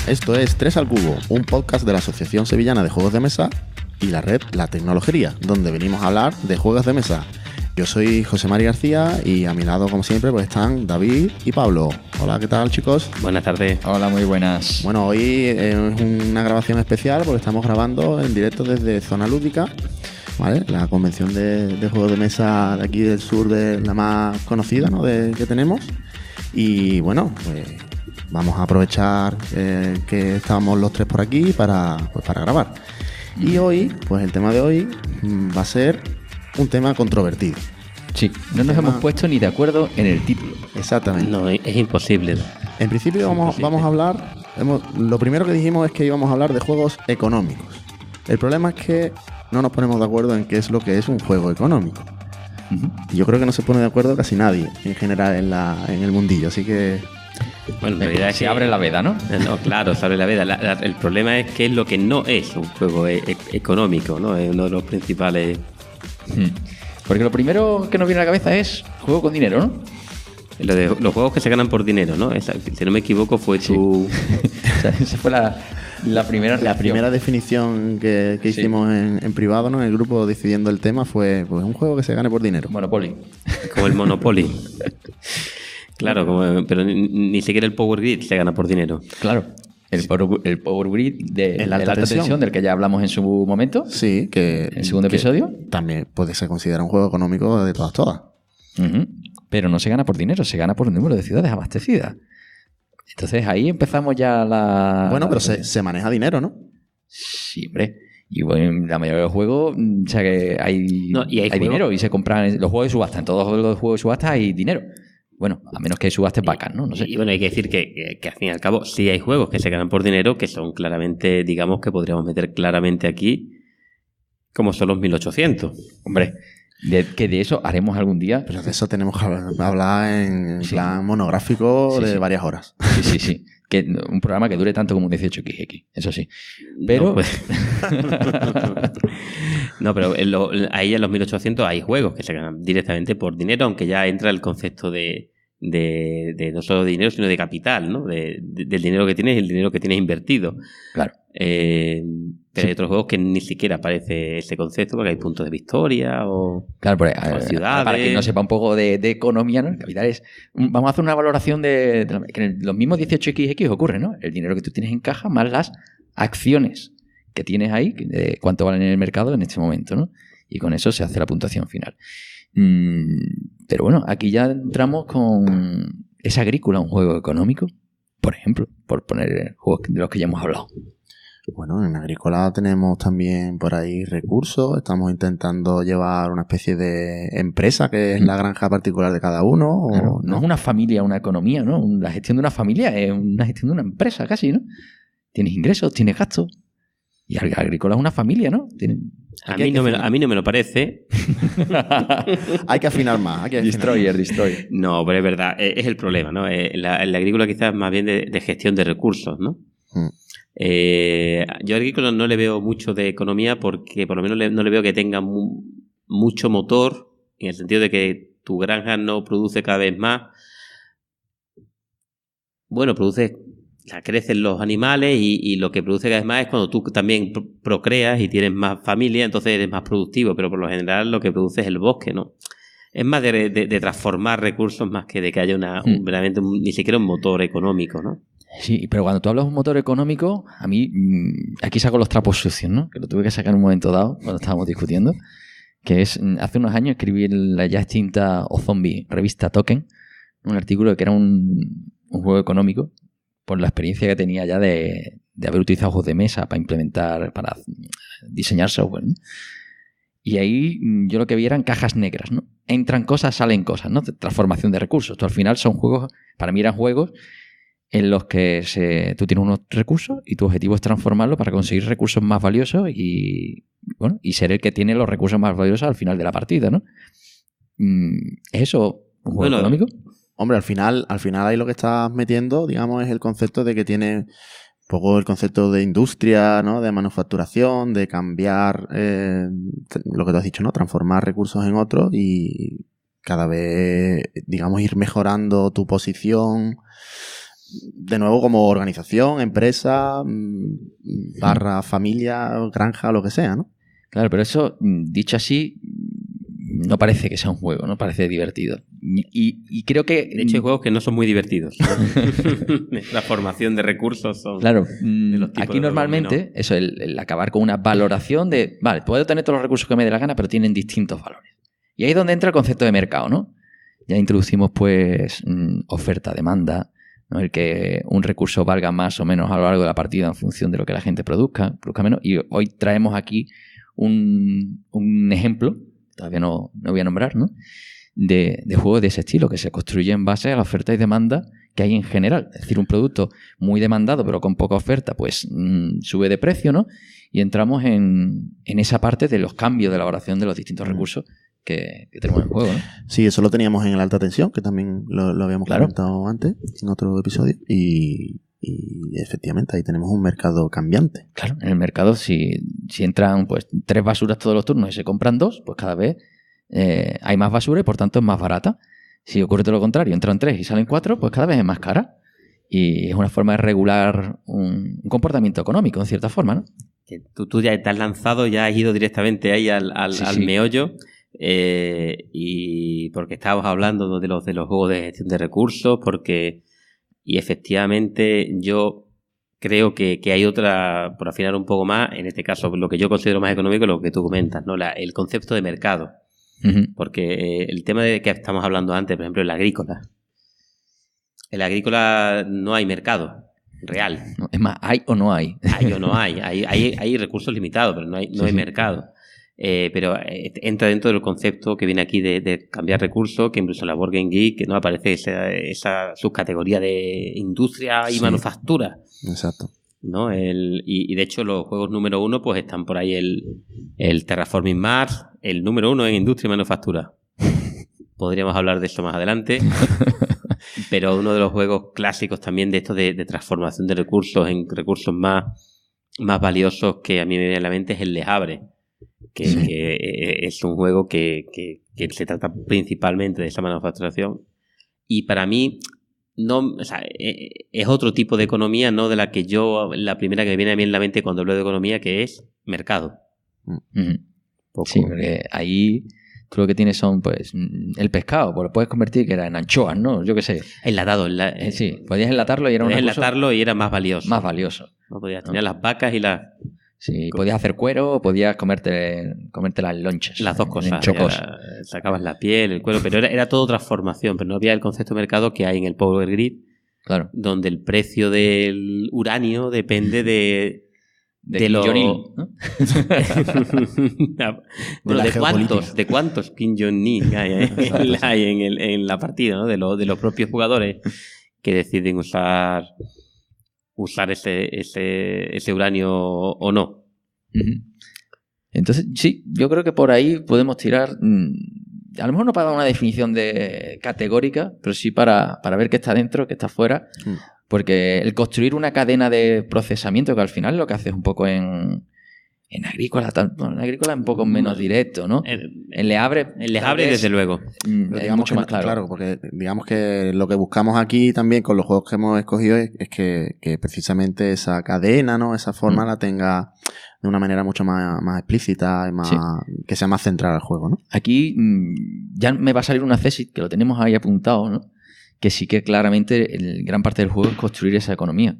Esto es 3 al Cubo, un podcast de la Asociación Sevillana de Juegos de Mesa y la red La Tecnologería, donde venimos a hablar de juegos de mesa. Yo soy José Mari García y a mi lado, como siempre, pues están David y Pablo. Hola, ¿qué tal, chicos? Buenas tardes. Hola, muy buenas. Bueno, hoy es una grabación especial porque estamos grabando en directo desde Zona Lúdica, ¿vale? La convención de juegos de mesa de aquí del sur, de la más conocida, ¿no? que tenemos. Y bueno, pues vamos a aprovechar que estamos los tres por aquí para grabar. Y hoy, pues el tema de hoy va a ser un tema controvertido. Sí, no nos hemos puesto ni de acuerdo en el título. Exactamente. No, es imposible. En principio vamos a hablar, lo primero que dijimos es que íbamos a hablar de juegos económicos. El problema es que no nos ponemos de acuerdo en qué es lo que es un juego económico. Y yo creo que no se pone de acuerdo casi nadie en general en el mundillo, así que... Bueno, en realidad se abre la veda, ¿no? No, claro, se abre la veda. El problema es que es lo que no es un juego económico, ¿no? Es uno de los principales... Porque lo primero que nos viene a la cabeza es juego con dinero, ¿no? Los juegos que se ganan por dinero, ¿no? Si no me equivoco fue tu... O sea, esa fue la primera definición que hicimos en privado, ¿no? En el grupo decidiendo el tema fue pues un juego que se gane por dinero. Monopoly. Como el Monopoly. Claro, pero ni siquiera el Power Grid se gana por dinero. Claro. El Power Grid de la alta tensión, del que ya hablamos en su momento. Sí, que... En el segundo episodio. También puede ser considerado un juego económico de todas. Pero no se gana por dinero, se gana por el número de ciudades abastecidas. Entonces ahí empezamos ya la... Bueno, pero se maneja dinero, ¿no? Sí, hombre. Y bueno, la mayoría de los juegos, o sea que hay dinero y se compran los juegos de subasta. En todos los juegos de subasta hay dinero. Bueno, a menos que subastes vacas, ¿no? No sé. Y bueno, hay que decir que al fin y al cabo sí hay juegos que se ganan por dinero, que son claramente, digamos, que podríamos meter claramente aquí, como son los 1800. Hombre, que de eso haremos algún día. Pero de eso tenemos que hablar en plan monográfico de varias horas. Sí. Que un programa que dure tanto como un 18XX, eso sí. Pero... No, pues... no, pero ahí en los 1800 hay juegos que se ganan directamente por dinero, aunque ya entra el concepto de no solo de dinero, sino de capital, ¿no? Del dinero que tienes y el dinero que tienes invertido. Claro. Pero hay otros juegos que ni siquiera aparece ese concepto, porque hay puntos de victoria o, claro, o ciudades. Para quien no sepa un poco de economía, ¿no? El capital es... Vamos a hacer una valoración que en los mismos 18XX ocurre, ¿no? El dinero que tú tienes en caja más las acciones que tienes ahí, de cuánto valen en el mercado en este momento, ¿no? Y con eso se hace la puntuación final. Pero bueno, aquí ya entramos con... ¿Es Agrícola un juego económico? Por ejemplo, por poner juegos de los que ya hemos hablado. Bueno, en Agrícola tenemos también por ahí recursos. Estamos intentando llevar una especie de empresa que es la granja particular de cada uno. Claro, no es una familia, una economía, ¿no? La gestión de una familia es una gestión de una empresa casi, ¿no? Tienes ingresos, tienes gastos. Y Agrícola es una familia, ¿no? A mí no me lo parece. Hay que afinar más. Destroyer. No, pero es verdad, es el problema, ¿no? La Agrícola quizás más bien de gestión de recursos, ¿no? Yo a Agrícola no le veo mucho de economía porque por lo menos no le veo que tenga mucho motor, en el sentido de que tu granja no produce cada vez más. Bueno, crecen los animales y lo que produce cada vez más es cuando tú también procreas y tienes más familia, entonces eres más productivo, pero por lo general lo que produce es el bosque, ¿no? Es más de transformar recursos más que de que haya verdaderamente ni siquiera un motor económico, ¿no? Sí, pero cuando tú hablas de un motor económico, a mí aquí saco los trapos sucios, ¿no? Que lo tuve que sacar en un momento dado cuando estábamos discutiendo, que es, hace unos años escribí en la ya extinta O-Zombie revista Token un artículo que era un juego económico por la experiencia que tenía ya de haber utilizado juegos de mesa para diseñar software, ¿no? Y ahí yo lo que vi eran cajas negras, ¿no? Entran cosas, salen cosas, ¿no? Transformación de recursos. Tú, al final son juegos, para mí eran juegos en los que tú tienes unos recursos y tu objetivo es transformarlos para conseguir recursos más valiosos y ser el que tiene los recursos más valiosos al final de la partida, ¿no? ¿Es eso un juego económico? Hombre, al final ahí lo que estás metiendo, digamos, es el concepto de que tiene un poco el concepto de industria, ¿no? De manufacturación, de cambiar lo que tú has dicho, ¿no? Transformar recursos en otros y cada vez, digamos, ir mejorando tu posición de nuevo, como organización, empresa, barra familia, granja, lo que sea, ¿no? Claro, pero eso, dicho así, no parece que sea un juego, no parece divertido. Y creo que... De hecho, hay juegos que no son muy divertidos. La formación de recursos son... Claro, de los tipos aquí de normalmente, juegos, ¿no? eso, el acabar con una valoración de, vale, puedo tener todos los recursos que me dé la gana, pero tienen distintos valores. Y ahí es donde entra el concepto de mercado, ¿no? Ya introducimos, pues, oferta-demanda, ¿no? El que un recurso valga más o menos a lo largo de la partida en función de lo que la gente produzca menos. Y hoy traemos aquí un ejemplo, todavía no voy a nombrar, ¿no? De juegos de ese estilo, que se construye en base a la oferta y demanda que hay en general. Es decir, un producto muy demandado pero con poca oferta, pues sube de precio, ¿no? Y entramos en esa parte de los cambios de elaboración de los distintos recursos que tenemos en el juego, ¿no? Sí, eso lo teníamos en el alta tensión, que también lo habíamos comentado antes, en otro episodio, y efectivamente ahí tenemos un mercado cambiante. Claro, en el mercado si entran pues 3 basuras todos los turnos y se compran 2, pues cada vez hay más basura y por tanto es más barata. Si ocurre todo lo contrario, entran 3 y salen 4, pues cada vez es más cara. Y es una forma de regular un comportamiento económico, en cierta forma, ¿no? Que tú ya te has lanzado, ya has ido directamente ahí al Sí. meollo. Y porque estábamos hablando, ¿no?, de los juegos de gestión de recursos, y efectivamente yo creo que hay otra, por afinar un poco más, en este caso lo que yo considero más económico es lo que tú comentas, ¿no? El concepto de mercado. Uh-huh. Porque el tema de que estamos hablando antes, por ejemplo, en la agrícola. En la agrícola no hay mercado real. No, es más, ¿hay o no hay? Hay o no hay. Hay recursos limitados, pero no hay mercado. Pero entra dentro del concepto que viene aquí de cambiar recursos, que incluso en la Board Game Geek, que no aparece esa subcategoría de industria y manufactura. Exacto. ¿No? Y de hecho los juegos número 1 pues están por ahí el Terraforming Mars, el número 1 en industria y manufactura. Podríamos hablar de eso más adelante. Pero uno de los juegos clásicos también de esto de transformación de recursos en recursos más valiosos que a mí me viene a la mente es el Le Havre, que es un juego que se trata principalmente de esa manufacturación. Y para mí no, o sea, es otro tipo de economía, no de la que la primera que me viene a mí en la mente cuando hablo de economía, que es mercado. Uh-huh. Sí, porque ahí tú lo que tienes son, pues, el pescado, pues lo puedes convertir que era en anchoas, ¿no? Yo qué sé. Enlatado. Sí, podías enlatarlo y era y era más valioso. Más valioso. No podías tener las vacas y las... Sí, podías hacer cuero o podías comerte las lonchas. Las dos cosas. Sacabas la piel, el cuero, pero era todo transformación, pero no había el concepto de mercado que hay en el Power Grid, claro, donde el precio del uranio depende de los... ¿no? Bueno, ¿de cuántos Kim Jong-un hay en la partida, ¿no? De los propios jugadores que deciden usar ese uranio o no. Uh-huh. Entonces, sí, yo creo que por ahí podemos tirar, a lo mejor no para dar una definición categórica, pero sí para ver qué está dentro, qué está fuera, porque el construir una cadena de procesamiento, que al final lo que hace es un poco en agrícola, en agrícola es un poco menos directo, ¿no? En Le Havre desde luego. Es mucho más claro. Claro, porque digamos que lo que buscamos aquí también con los juegos que hemos escogido es que precisamente esa cadena, ¿no? Esa forma la tenga de una manera mucho más explícita y más que sea más central al juego, ¿no? Aquí ya me va a salir una tesis, que lo tenemos ahí apuntado, ¿no? Que sí que claramente gran parte del juego es construir esa economía.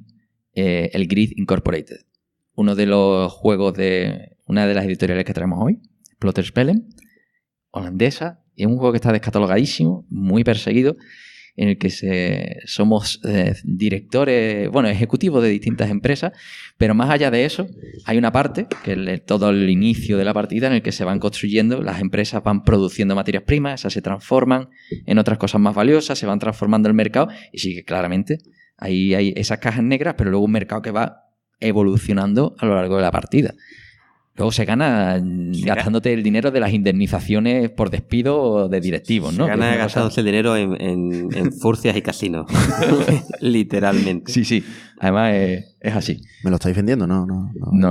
El Grid Incorporated. Uno de los juegos de una de las editoriales que traemos hoy, Plotterspellen, holandesa, y es un juego que está descatalogadísimo, muy perseguido, en el que somos directores, ejecutivos de distintas empresas, pero más allá de eso, hay una parte, que es todo el inicio de la partida, en el que se van construyendo, las empresas van produciendo materias primas, esas se transforman en otras cosas más valiosas, se van transformando el mercado, y sí que claramente ahí hay esas cajas negras, pero luego un mercado que va evolucionando a lo largo de la partida. Luego se gana gastándote el dinero de las indemnizaciones por despido de directivos, ¿no? Se gana gastándose el dinero en furcias y casinos. Literalmente. Sí. Además es así. ¿Me lo estáis vendiendo? No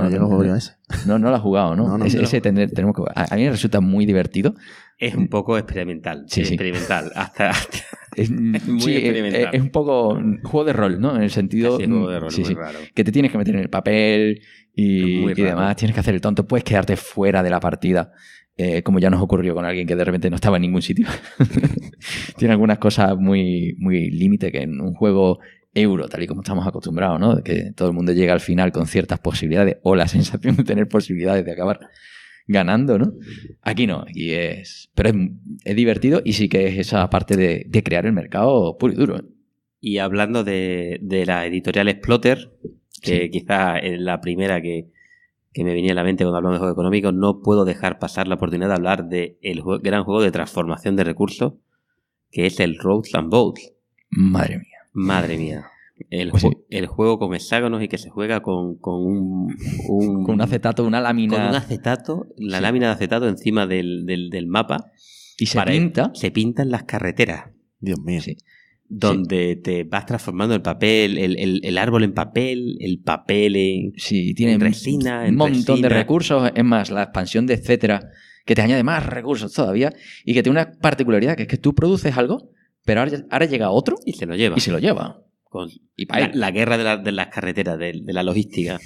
llego a jugar a ese. No lo has jugado, ¿no? No. Ese tenemos que... A mí me resulta muy divertido. Es un poco experimental. Sí. Experimental. Hasta es muy experimental. Es un poco un juego de rol, ¿no? En el sentido... Sí, juego de rol, muy raro. Que te tienes que meter en el papel y demás. Tienes que hacer el tonto. Puedes quedarte fuera de la partida. Como ya nos ocurrió con alguien que de repente no estaba en ningún sitio. Tiene algunas cosas muy, muy límite que en un juego euro, tal y como estamos acostumbrados, ¿no? De que todo el mundo llega al final con ciertas posibilidades o la sensación de tener posibilidades de acabar ganando, ¿no? Aquí no, aquí es... Pero es divertido y sí que es esa parte de crear el mercado puro y duro, ¿eh? Y hablando de la editorial Exploter, que quizás es la primera que me venía a la mente cuando hablamos de juegos económicos, no puedo dejar pasar la oportunidad de hablar del gran juego de transformación de recursos, que es el Roads and Boats. Madre mía. El juego con hexágonos y que se juega con un con un acetato, una lámina. Con un acetato, la lámina de acetato encima del mapa. Y se pintan las carreteras. Dios mío. Sí. Donde te vas transformando el papel, el árbol en papel, el papel en resina. Un montón de recursos. Es más, la expansión de etcétera, que te añade más recursos todavía y que tiene una particularidad, que es que tú produces algo, pero ahora llega otro y se lo lleva. Y la guerra de las carreteras, de la logística.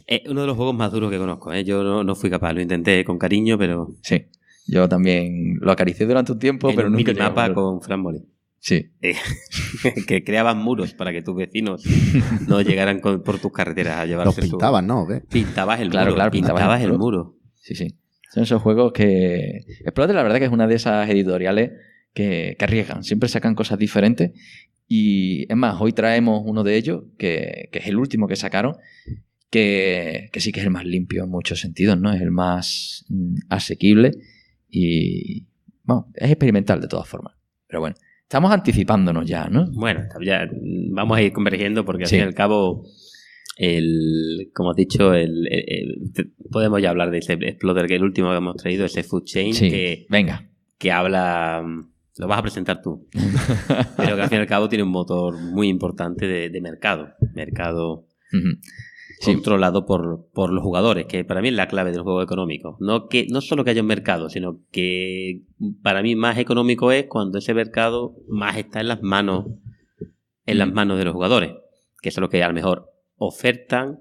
Es uno de los juegos más duros que conozco, ¿eh? Yo no fui capaz, lo intenté con cariño, pero... Sí, yo también lo acaricié durante un tiempo, pero nunca... En un minimapa con Fran Molin. Sí. Que creaban muros para que tus vecinos no llegaran por tus carreteras a llevarse... Los pintaban, ¿no? ¿Qué? Pintabas el muro. Claro, pintabas el muro. Sí. Son esos juegos que... Exploter, la verdad que es una de esas editoriales que arriesgan. Siempre sacan cosas diferentes. Y es más, hoy traemos uno de ellos, que es el último que sacaron, que sí que es el más limpio en muchos sentidos, ¿no? Es el más asequible y... Bueno, es experimental de todas formas. Pero bueno, estamos anticipándonos ya, ¿no? Bueno, ya vamos a ir convergiendo porque al fin y al cabo, como has dicho, podemos ya hablar de ese Exploder, que es el último que hemos traído, ese Food Chain, que habla... Lo vas a presentar tú. Pero que al fin y al cabo tiene un motor muy importante de mercado. Mercado controlado por los jugadores, que para mí es la clave del juego económico. No solo que haya un mercado, sino que para mí más económico es cuando ese mercado más está en las manos de los jugadores. Que eso es lo que a lo mejor ofertan,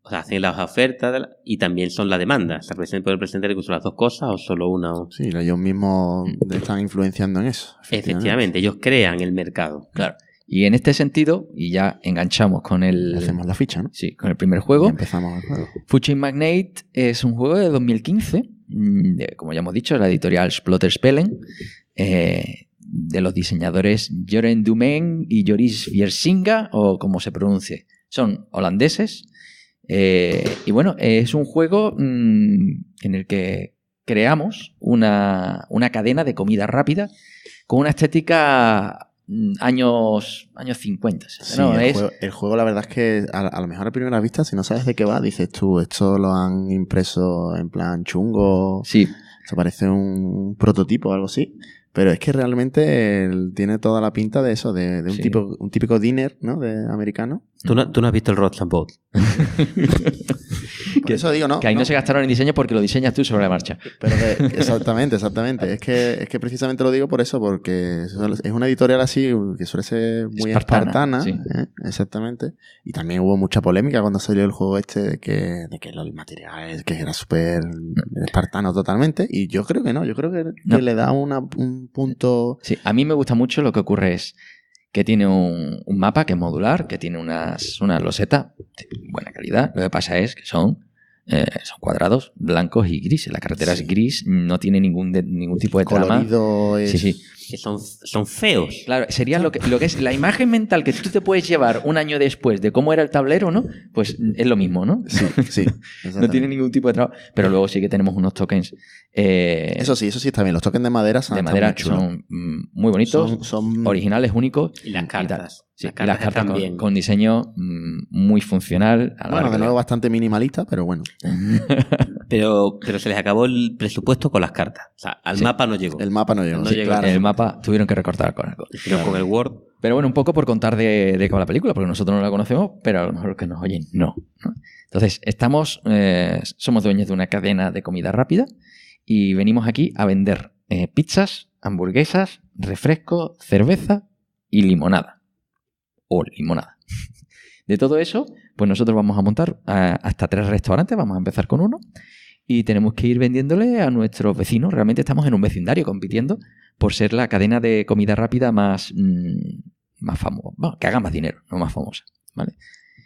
o sea, hacen las ofertas y también son la demanda. Se pueden presentar incluso las dos cosas o solo una. Sí, ellos mismos están influenciando en eso. Efectivamente, ellos crean el mercado. Claro. Y en este sentido, y ya enganchamos con hacemos la ficha, ¿no? Sí, con el primer juego. Y empezamos el juego. Food Chain Magnate es un juego de 2015, como ya hemos dicho, la editorial Splotter-Spellen, de los diseñadores Joren Dumen y Joris Viersinga, o como se pronuncie. Son holandeses. Y bueno, es un juego en el que creamos una cadena de comida rápida con una estética años 50. Sí, ¿no? El juego la verdad es que a lo mejor a primera vista, si no sabes de qué va, dices tú, esto lo han impreso en plan chungo. Sí. Esto parece un prototipo o algo así. Pero es que realmente tiene toda la pinta de eso, de un típico dinner, ¿no? De americano. ¿Tú no has visto el Roads and Boats? Que eso digo, ¿no? Que ahí no se gastaron en diseño porque lo diseñas tú sobre la marcha. Pero exactamente. Es que precisamente lo digo por eso, porque es una editorial así que suele ser muy espartana. Sí. Exactamente. Y también hubo mucha polémica cuando salió el juego este de que el material que era súper espartano totalmente. Y yo creo que no. Yo creo que le da un punto... Sí, a mí me gusta mucho. Lo que ocurre es que tiene un mapa que es modular, que tiene unas losetas de buena calidad. Lo que pasa es que son cuadrados blancos y grises. La carretera es gris, no tiene ningún tipo de trama. Colorido es... Sí. que son feos. Claro, sería lo que es la imagen mental que tú te puedes llevar un año después de cómo era el tablero, ¿no? Pues es lo mismo, ¿no? Sí. No tiene ningún tipo de trabajo. Pero luego sí que tenemos unos tokens. Eso sí está bien. Los tokens de madera son muy bonitos, son originales, únicos. Y las cartas. Sí, las cartas con diseño muy funcional. Bueno, de nuevo bastante minimalista, pero bueno. Pero se les acabó el presupuesto con las cartas. O sea, al mapa no llegó. El mapa no llegó. Claro. El mapa tuvieron que recortar con algo. Pero con el Word. Pero bueno, un poco por contar de qué va la película, porque nosotros no la conocemos, pero a lo mejor los que nos oyen no. Entonces, somos dueños de una cadena de comida rápida y venimos aquí a vender pizzas, hamburguesas, refresco, cerveza y limonada. O limonada. De todo eso, pues nosotros vamos a montar hasta 3 restaurantes, vamos a empezar con uno, y tenemos que ir vendiéndole a nuestros vecinos. Realmente estamos en un vecindario compitiendo por ser la cadena de comida rápida más famosa. Bueno, que haga más dinero, no más famosa, ¿vale?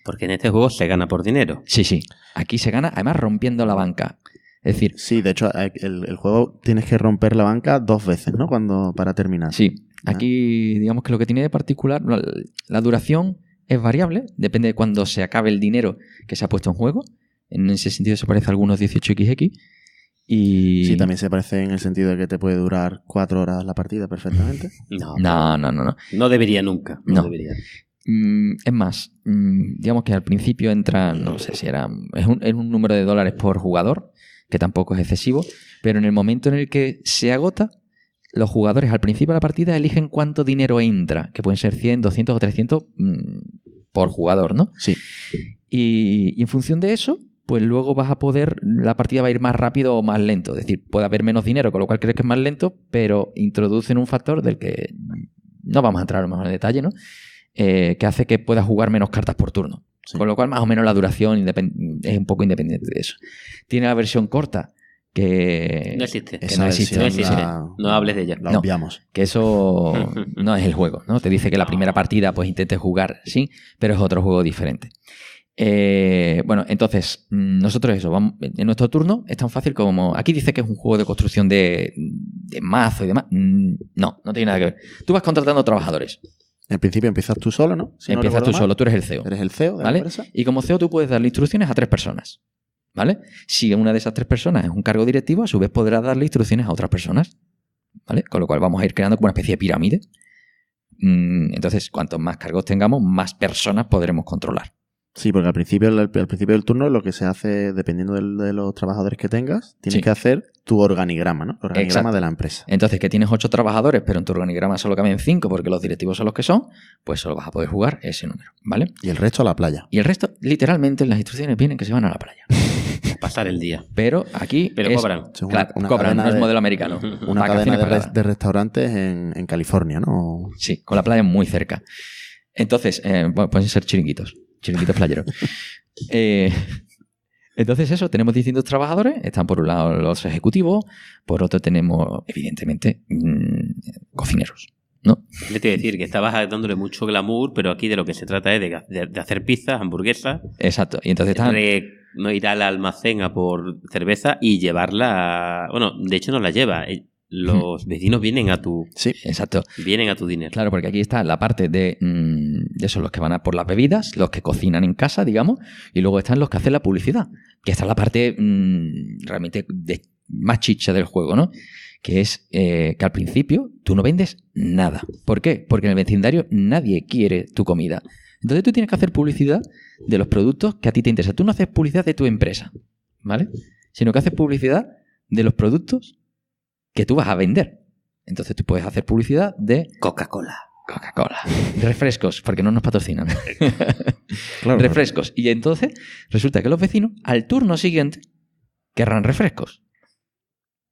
Porque en este juego se gana por dinero. Sí. Aquí se gana, además, rompiendo la banca. Es decir... Sí, de hecho, el juego tienes que romper la banca 2 veces, ¿no? Para terminar. Sí. Aquí, digamos que lo que tiene de particular, la duración es variable, depende de cuando se acabe el dinero que se ha puesto en juego. En ese sentido se parece a algunos 18XX. Y... Sí, también se parece en el sentido de que te puede durar 4 horas la partida perfectamente. No. No debería nunca. No debería. Es más, digamos que al principio entra, no sé si es un número de dólares por jugador, que tampoco es excesivo, pero en el momento en el que se agota, los jugadores al principio de la partida eligen cuánto dinero entra, que pueden ser 100, 200 o 300 por jugador, ¿no? Sí. Y en función de eso, pues luego la partida va a ir más rápido o más lento. Es decir, puede haber menos dinero, con lo cual crees que es más lento, pero introducen un factor del que no vamos a entrar a lo mejor en detalle, ¿no? Que hace que puedas jugar menos cartas por turno. Sí. Con lo cual, más o menos la duración es un poco independiente de eso. Tiene la versión corta, que no existe. Que no existe. No hables de ella. La obviamos. Que eso no es el juego, ¿no? Te dice que la primera partida pues intentes jugar, sí, pero es otro juego diferente. Bueno, entonces, nosotros eso, vamos, en nuestro turno es tan fácil como... Aquí dice que es un juego de construcción de mazo y demás. No tiene nada que ver. Tú vas contratando trabajadores. En principio empiezas tú solo, ¿no? Empiezas tú solo, tú eres el CEO. Eres el CEO de ¿vale? la empresa. Y como CEO tú puedes darle instrucciones a 3 personas. ¿Vale? Si una de esas 3 personas es un cargo directivo, a su vez podrás darle instrucciones a otras personas. ¿Vale? Con lo cual vamos a ir creando como una especie de pirámide. Entonces, cuantos más cargos tengamos, más personas podremos controlar. Sí, porque al principio del turno lo que se hace, dependiendo de los trabajadores que tengas, tienes que hacer tu organigrama, ¿no? El organigrama de la empresa. Entonces, que tienes 8 trabajadores, pero en tu organigrama solo caben 5 porque los directivos son los que son, pues solo vas a poder jugar ese número, ¿vale? Y el resto a la playa. Y el resto, literalmente, en las instrucciones vienen que se van a la playa. Pasar el día. Pero aquí cobran. Claro, cobran, no es modelo americano. Una cadena de restaurantes en California, ¿no? Sí, con la playa muy cerca. Entonces, pueden ser chiringuitos playeros. Entonces eso, tenemos distintos trabajadores. Están por un lado los ejecutivos, por otro tenemos, evidentemente, cocineros, ¿no? Le te decir que estabas dándole mucho glamour, pero aquí de lo que se trata es de hacer pizzas, hamburguesas. Exacto. Y entonces están... no ir al almacén a por cerveza y llevarla... Bueno, de hecho no la lleva. Los vecinos vienen a tu... Sí, exacto. Vienen a tu dinero. Claro, porque aquí está la parte de eso, los que van a por las bebidas, los que cocinan en casa, digamos, y luego están los que hacen la publicidad, que esta es la parte realmente más chicha del juego, ¿no? Que es que al principio tú no vendes nada. ¿Por qué? Porque en el vecindario nadie quiere tu comida. Entonces tú tienes que hacer publicidad de los productos que a ti te interesan. Tú no haces publicidad de tu empresa, ¿vale? Sino que haces publicidad de los productos que tú vas a vender. Entonces tú puedes hacer publicidad de... Coca-Cola. Refrescos, porque no nos patrocinan. Claro, refrescos. Y entonces resulta que los vecinos al turno siguiente querrán refrescos.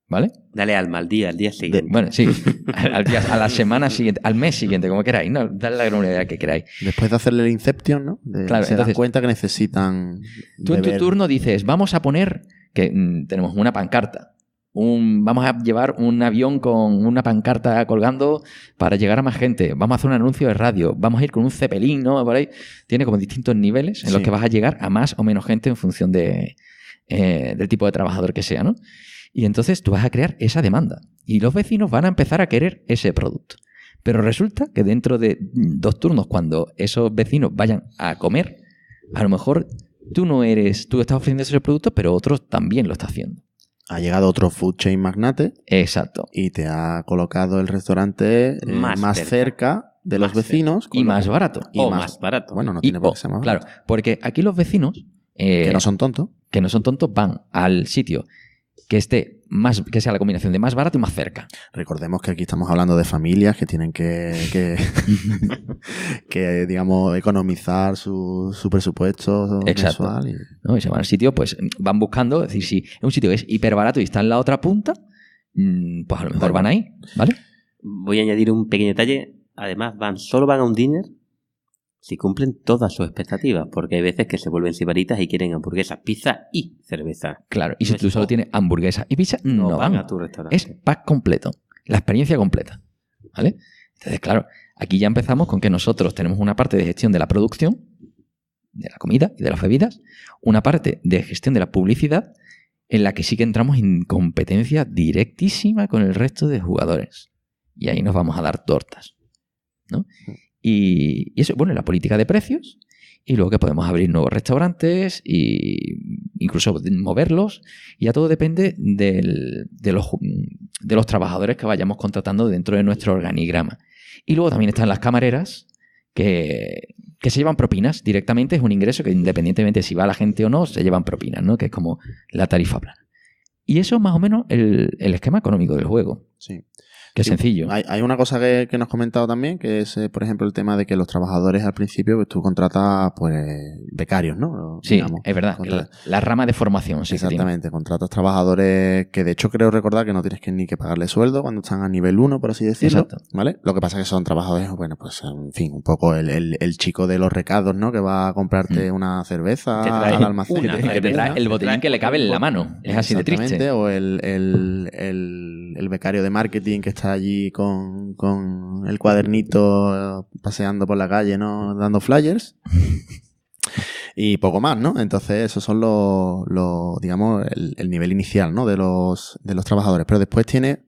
¿Vale? Dale alma al día siguiente. Bueno, sí. A la semana siguiente, al mes siguiente, como queráis, ¿no? Dale la granularidad que queráis. Después de hacerle el Inception, ¿no? Claro, se dan cuenta que necesitan... Tú en tu turno dices, vamos a poner que tenemos una pancarta. Vamos a llevar un avión con una pancarta colgando para llegar a más gente. Vamos a hacer un anuncio de radio. Vamos a ir con un cepelín, ¿no? Por ahí. Tiene como distintos niveles en los que vas a llegar a más o menos gente en función del tipo de trabajador que sea, ¿no? Y entonces tú vas a crear esa demanda. Y los vecinos van a empezar a querer ese producto. Pero resulta que dentro de 2 turnos, cuando esos vecinos vayan a comer, a lo mejor tú estás ofreciendo ese producto, pero otros también lo están haciendo. Ha llegado otro food chain magnate. Exacto. Y te ha colocado el restaurante más cerca de los vecinos. Y más barato. O más barato. Bueno, no tiene por qué ser más barato. Claro, porque aquí los vecinos... que no son tontos. Que no son tontos, van al sitio que sea la combinación de más barato y más cerca. Recordemos que aquí estamos hablando de familias que tienen que digamos, economizar su presupuesto mensual. ¿No? Y se van al sitio, pues van buscando, es decir, si es un sitio que es hiper barato y está en la otra punta, pues a lo mejor van ahí, ¿vale? Voy a añadir un pequeño detalle. Además, solo van a un dinner si cumplen todas sus expectativas, porque hay veces que se vuelven sibaritas y quieren hamburguesas, pizza y cerveza. Claro, y si tú solo tienes hamburguesa y pizza, no van a tu restaurante. Es pack completo, la experiencia completa, ¿vale? Entonces, claro, aquí ya empezamos con que nosotros tenemos una parte de gestión de la producción, de la comida y de las bebidas, una parte de gestión de la publicidad, en la que sí que entramos en competencia directísima con el resto de jugadores. Y ahí nos vamos a dar tortas, ¿no? Y eso, bueno, la política de precios, y luego que podemos abrir nuevos restaurantes e incluso moverlos, y ya todo depende de los trabajadores que vayamos contratando dentro de nuestro organigrama. Y luego también están las camareras que se llevan propinas directamente, es un ingreso que independientemente si va la gente o no, se llevan propinas, ¿no? Que es como la tarifa plana. Y eso es más o menos el esquema económico del juego. Sí. Que es sencillo. Hay una cosa que nos has comentado también, que es, por ejemplo, el tema de que los trabajadores al principio, pues tú contratas pues becarios, ¿no? Sí, digamos, es verdad. La rama de formación, sí. Exactamente. Contratas trabajadores que, de hecho, creo recordar que no tienes ni que pagarle sueldo cuando están a nivel 1, por así decirlo. Exacto. ¿Vale? Lo que pasa es que son trabajadores, bueno, pues, en fin, un poco el chico de los recados, ¿no? Que va a comprarte una cerveza al almacén. Que te trae el botellín que le cabe en la mano. Es así de triste. O el becario de marketing que está allí con el cuadernito paseando por la calle, ¿no? Dando flyers y poco más, ¿no? Entonces esos son digamos el nivel inicial, ¿no? de los trabajadores, pero después tiene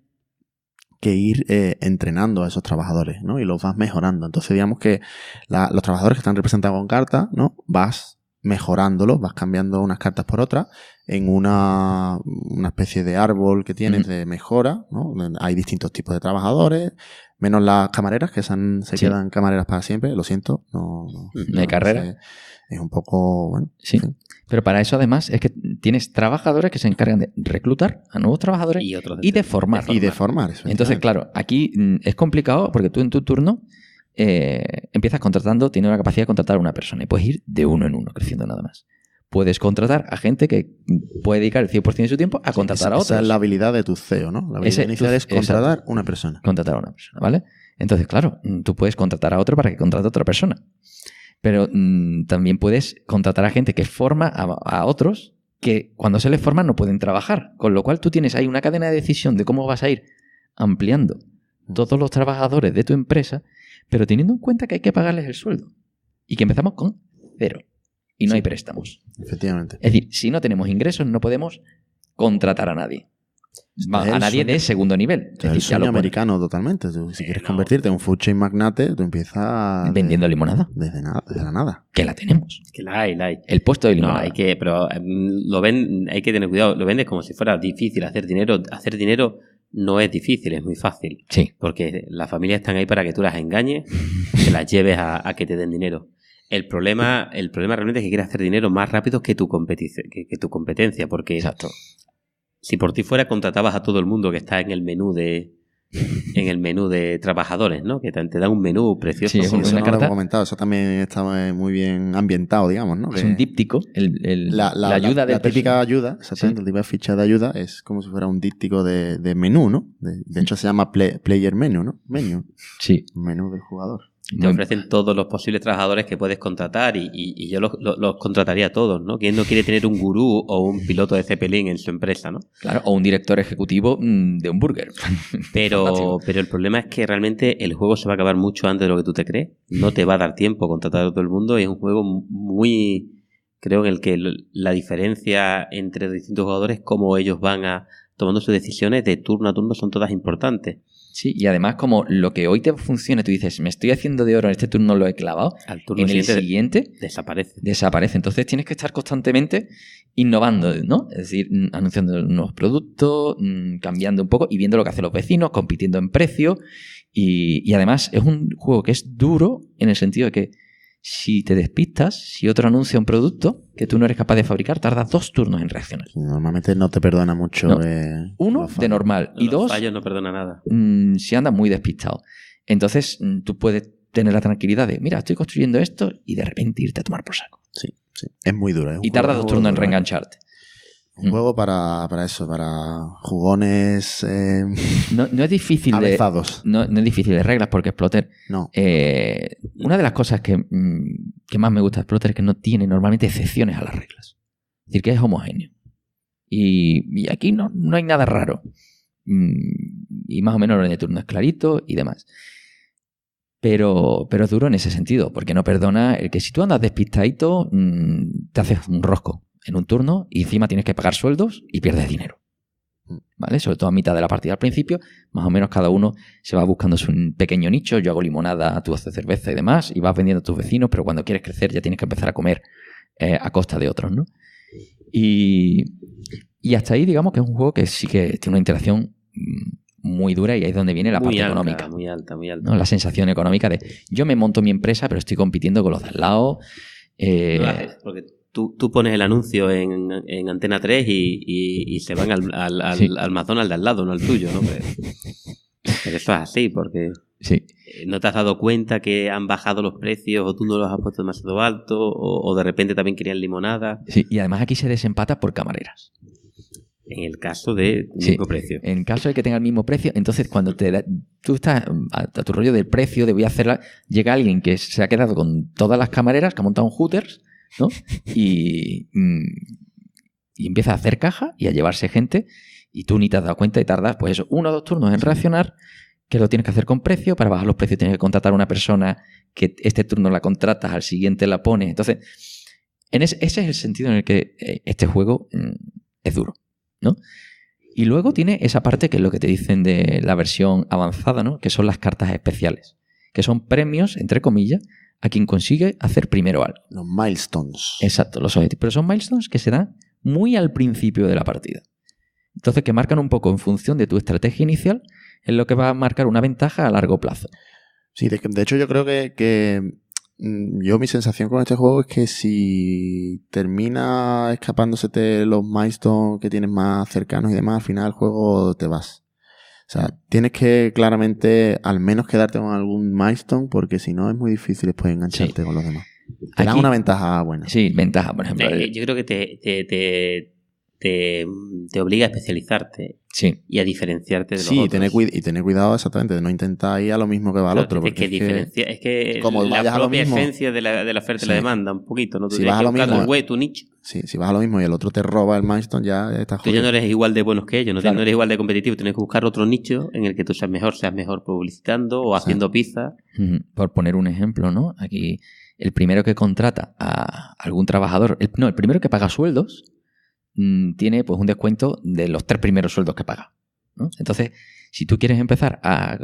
que ir entrenando a esos trabajadores, ¿no? Y los vas mejorando. Entonces digamos que los trabajadores que están representados con cartas, ¿no? Vas mejorándolos, vas cambiando unas cartas por otras en una especie de árbol que tienes de mejora, ¿no? Hay distintos tipos de trabajadores, menos las camareras, que se quedan camareras para siempre, lo siento, no hay carrera. Es un poco, bueno. Sí. Pero para eso además es que tienes trabajadores que se encargan de reclutar a nuevos trabajadores y de formar. Y de formar. Entonces, claro, aquí es complicado porque tú en tu turno empiezas contratando, tienes la capacidad de contratar a una persona y puedes ir de uno en uno, creciendo nada más. Puedes contratar a gente que puede dedicar el 100% de su tiempo a contratar a otros. Esa es la habilidad de tu CEO, ¿no? La habilidad inicial es contratar a una persona. Contratar a una persona, ¿vale? Entonces, claro, tú puedes contratar a otro para que contrate a otra persona. Pero también puedes contratar a gente que forma a otros que cuando se les forma no pueden trabajar. Con lo cual tú tienes ahí una cadena de decisión de cómo vas a ir ampliando todos los trabajadores de tu empresa, pero teniendo en cuenta que hay que pagarles el sueldo. Y que empezamos con 0. Y no hay préstamos. Efectivamente. Es decir, si no tenemos ingresos, no podemos contratar a nadie. A nadie de segundo nivel. Es el sueño americano totalmente. Si quieres convertirte en un food chain magnate, tú empiezas... vendiendo limonada. Desde la nada. Que la tenemos. Que la hay. El puesto de limonada. No, pero hay que tener cuidado. Lo vendes como si fuera difícil hacer dinero. Hacer dinero no es difícil, es muy fácil. Sí. Porque las familias están ahí para que tú las engañes, que las lleves a que te den dinero. El problema realmente es que quieres hacer dinero más rápido que tu competencia, porque exacto. Si por ti fuera, contratabas a todo el mundo que está en el menú de trabajadores, ¿no? Que te dan un menú precioso. Sí, eso no lo hemos comentado. Eso también está muy bien ambientado, digamos, ¿no? Es un díptico. La ayuda la típica ayuda, exactamente, la típica ficha de ayuda es como si fuera un díptico de menú, ¿no? De hecho se llama player menu, ¿no? Menú. Sí. Menú del jugador. Te ofrecen todos los posibles trabajadores que puedes contratar y yo los contrataría a todos, ¿no? ¿Quién no quiere tener un gurú o un piloto de Zeppelin en su empresa, ¿no? Claro, o un director ejecutivo de un burger. Pero el problema es que realmente el juego se va a acabar mucho antes de lo que tú te crees. No te va a dar tiempo a contratar a todo el mundo y es un juego muy... Creo en el que la diferencia entre distintos jugadores es cómo ellos van a tomando sus decisiones de turno a turno, son todas importantes. Sí, y además como lo que hoy te funcione, tú dices, me estoy haciendo de oro, en este turno lo he clavado, Al turno en el siguiente desaparece. Entonces tienes que estar constantemente innovando, ¿no? Es decir, anunciando nuevos productos, cambiando un poco y viendo lo que hacen los vecinos, compitiendo en precio. Y además es un juego que es duro en el sentido de que si te despistas, si otro anuncia un producto que tú no eres capaz de fabricar, tardas 2 turnos en reaccionar. Normalmente no te perdona mucho. No. 1, de normal. Y 2, fallos no perdona nada. Si andas muy despistado. Entonces tú puedes tener la tranquilidad de, mira, estoy construyendo esto y de repente irte a tomar por saco. Sí. Es muy duro. Y tarda 2 turnos en reengancharte. Un juego para eso, para jugones no es difícil avezados. No es difícil de reglas porque Splotter... No. Una de las cosas que más me gusta de Splotter es que no tiene normalmente excepciones a las reglas. Es decir, que es homogéneo. Y aquí no hay nada raro. Y más o menos el orden de turno es clarito y demás. Pero es duro en ese sentido, porque no perdona el que si tú andas despistadito, te haces un rosco en un turno y encima tienes que pagar sueldos y pierdes dinero. ¿Vale? Sobre todo a mitad de la partida al principio, más o menos cada uno se va buscando su pequeño nicho. Yo hago limonada, tú haces cerveza y demás, y vas vendiendo a tus vecinos, pero cuando quieres crecer ya tienes que empezar a comer a costa de otros, ¿no? Y hasta ahí, digamos que es un juego que sí que tiene una interacción muy dura y ahí es donde viene la parte económica. Muy alta. ¿No? La sensación económica de yo me monto mi empresa, pero estoy compitiendo con los de al lado. Porque tú pones el anuncio en Antena 3 y se van al McDonald's de al lado, no al tuyo, ¿no? Pero eso es así, porque no te has dado cuenta que han bajado los precios o tú no los has puesto demasiado alto o de repente también querían limonada. Sí, y además aquí se desempata por camareras. En el caso de mismo precio. En caso de que tenga el mismo precio, entonces cuando tú estás a tu rollo del precio de voy a hacerla, llega alguien que se ha quedado con todas las camareras, que ha montado un Hooters, ¿no? Y empieza a hacer caja y a llevarse gente y tú ni te has dado cuenta y tardas, pues eso, 1 o 2 turnos en reaccionar, que lo tienes que hacer con precio. Para bajar los precios tienes que contratar a una persona que este turno la contratas, al siguiente la pones. Entonces, ese es el sentido en el que este juego es duro, ¿no? Y luego tiene esa parte que es lo que te dicen de la versión avanzada, ¿no? Que son las cartas especiales, que son premios, entre comillas, a quien consigue hacer primero algo. Los milestones. Exacto, los objetivos. Pero son milestones que se dan muy al principio de la partida. Entonces, que marcan un poco en función de tu estrategia inicial, es lo que va a marcar una ventaja a largo plazo. Sí, de hecho yo creo que mi sensación con este juego es que si termina escapándosete los milestones que tienes más cercanos y demás, al final del juego te vas. O sea, tienes que claramente al menos quedarte con algún milestone, porque si no es muy difícil después engancharte con los demás. Te dan una ventaja buena. Sí, ventaja, por ejemplo. Yo creo que te obliga a especializarte y a diferenciarte de los otros. Y tener cuidado exactamente de no intentar ir a lo mismo que va al otro. Porque es que como la vayas propia a lo mismo, esencia de la oferta y la demanda, un poquito, ¿no? Tú si vas a lo mismo, tu nicho. Sí, si vas a lo mismo y el otro te roba el milestone, ya estás jodido. Tú ya no eres igual de buenos que ellos, no eres igual de competitivo. Tienes que buscar otro nicho en el que tú seas mejor publicitando o haciendo pizza. Por poner un ejemplo, ¿no? Aquí el primero que contrata a algún trabajador, el primero que paga sueldos, tiene pues un descuento de los 3 primeros sueldos que paga, ¿no? Entonces, si tú quieres empezar a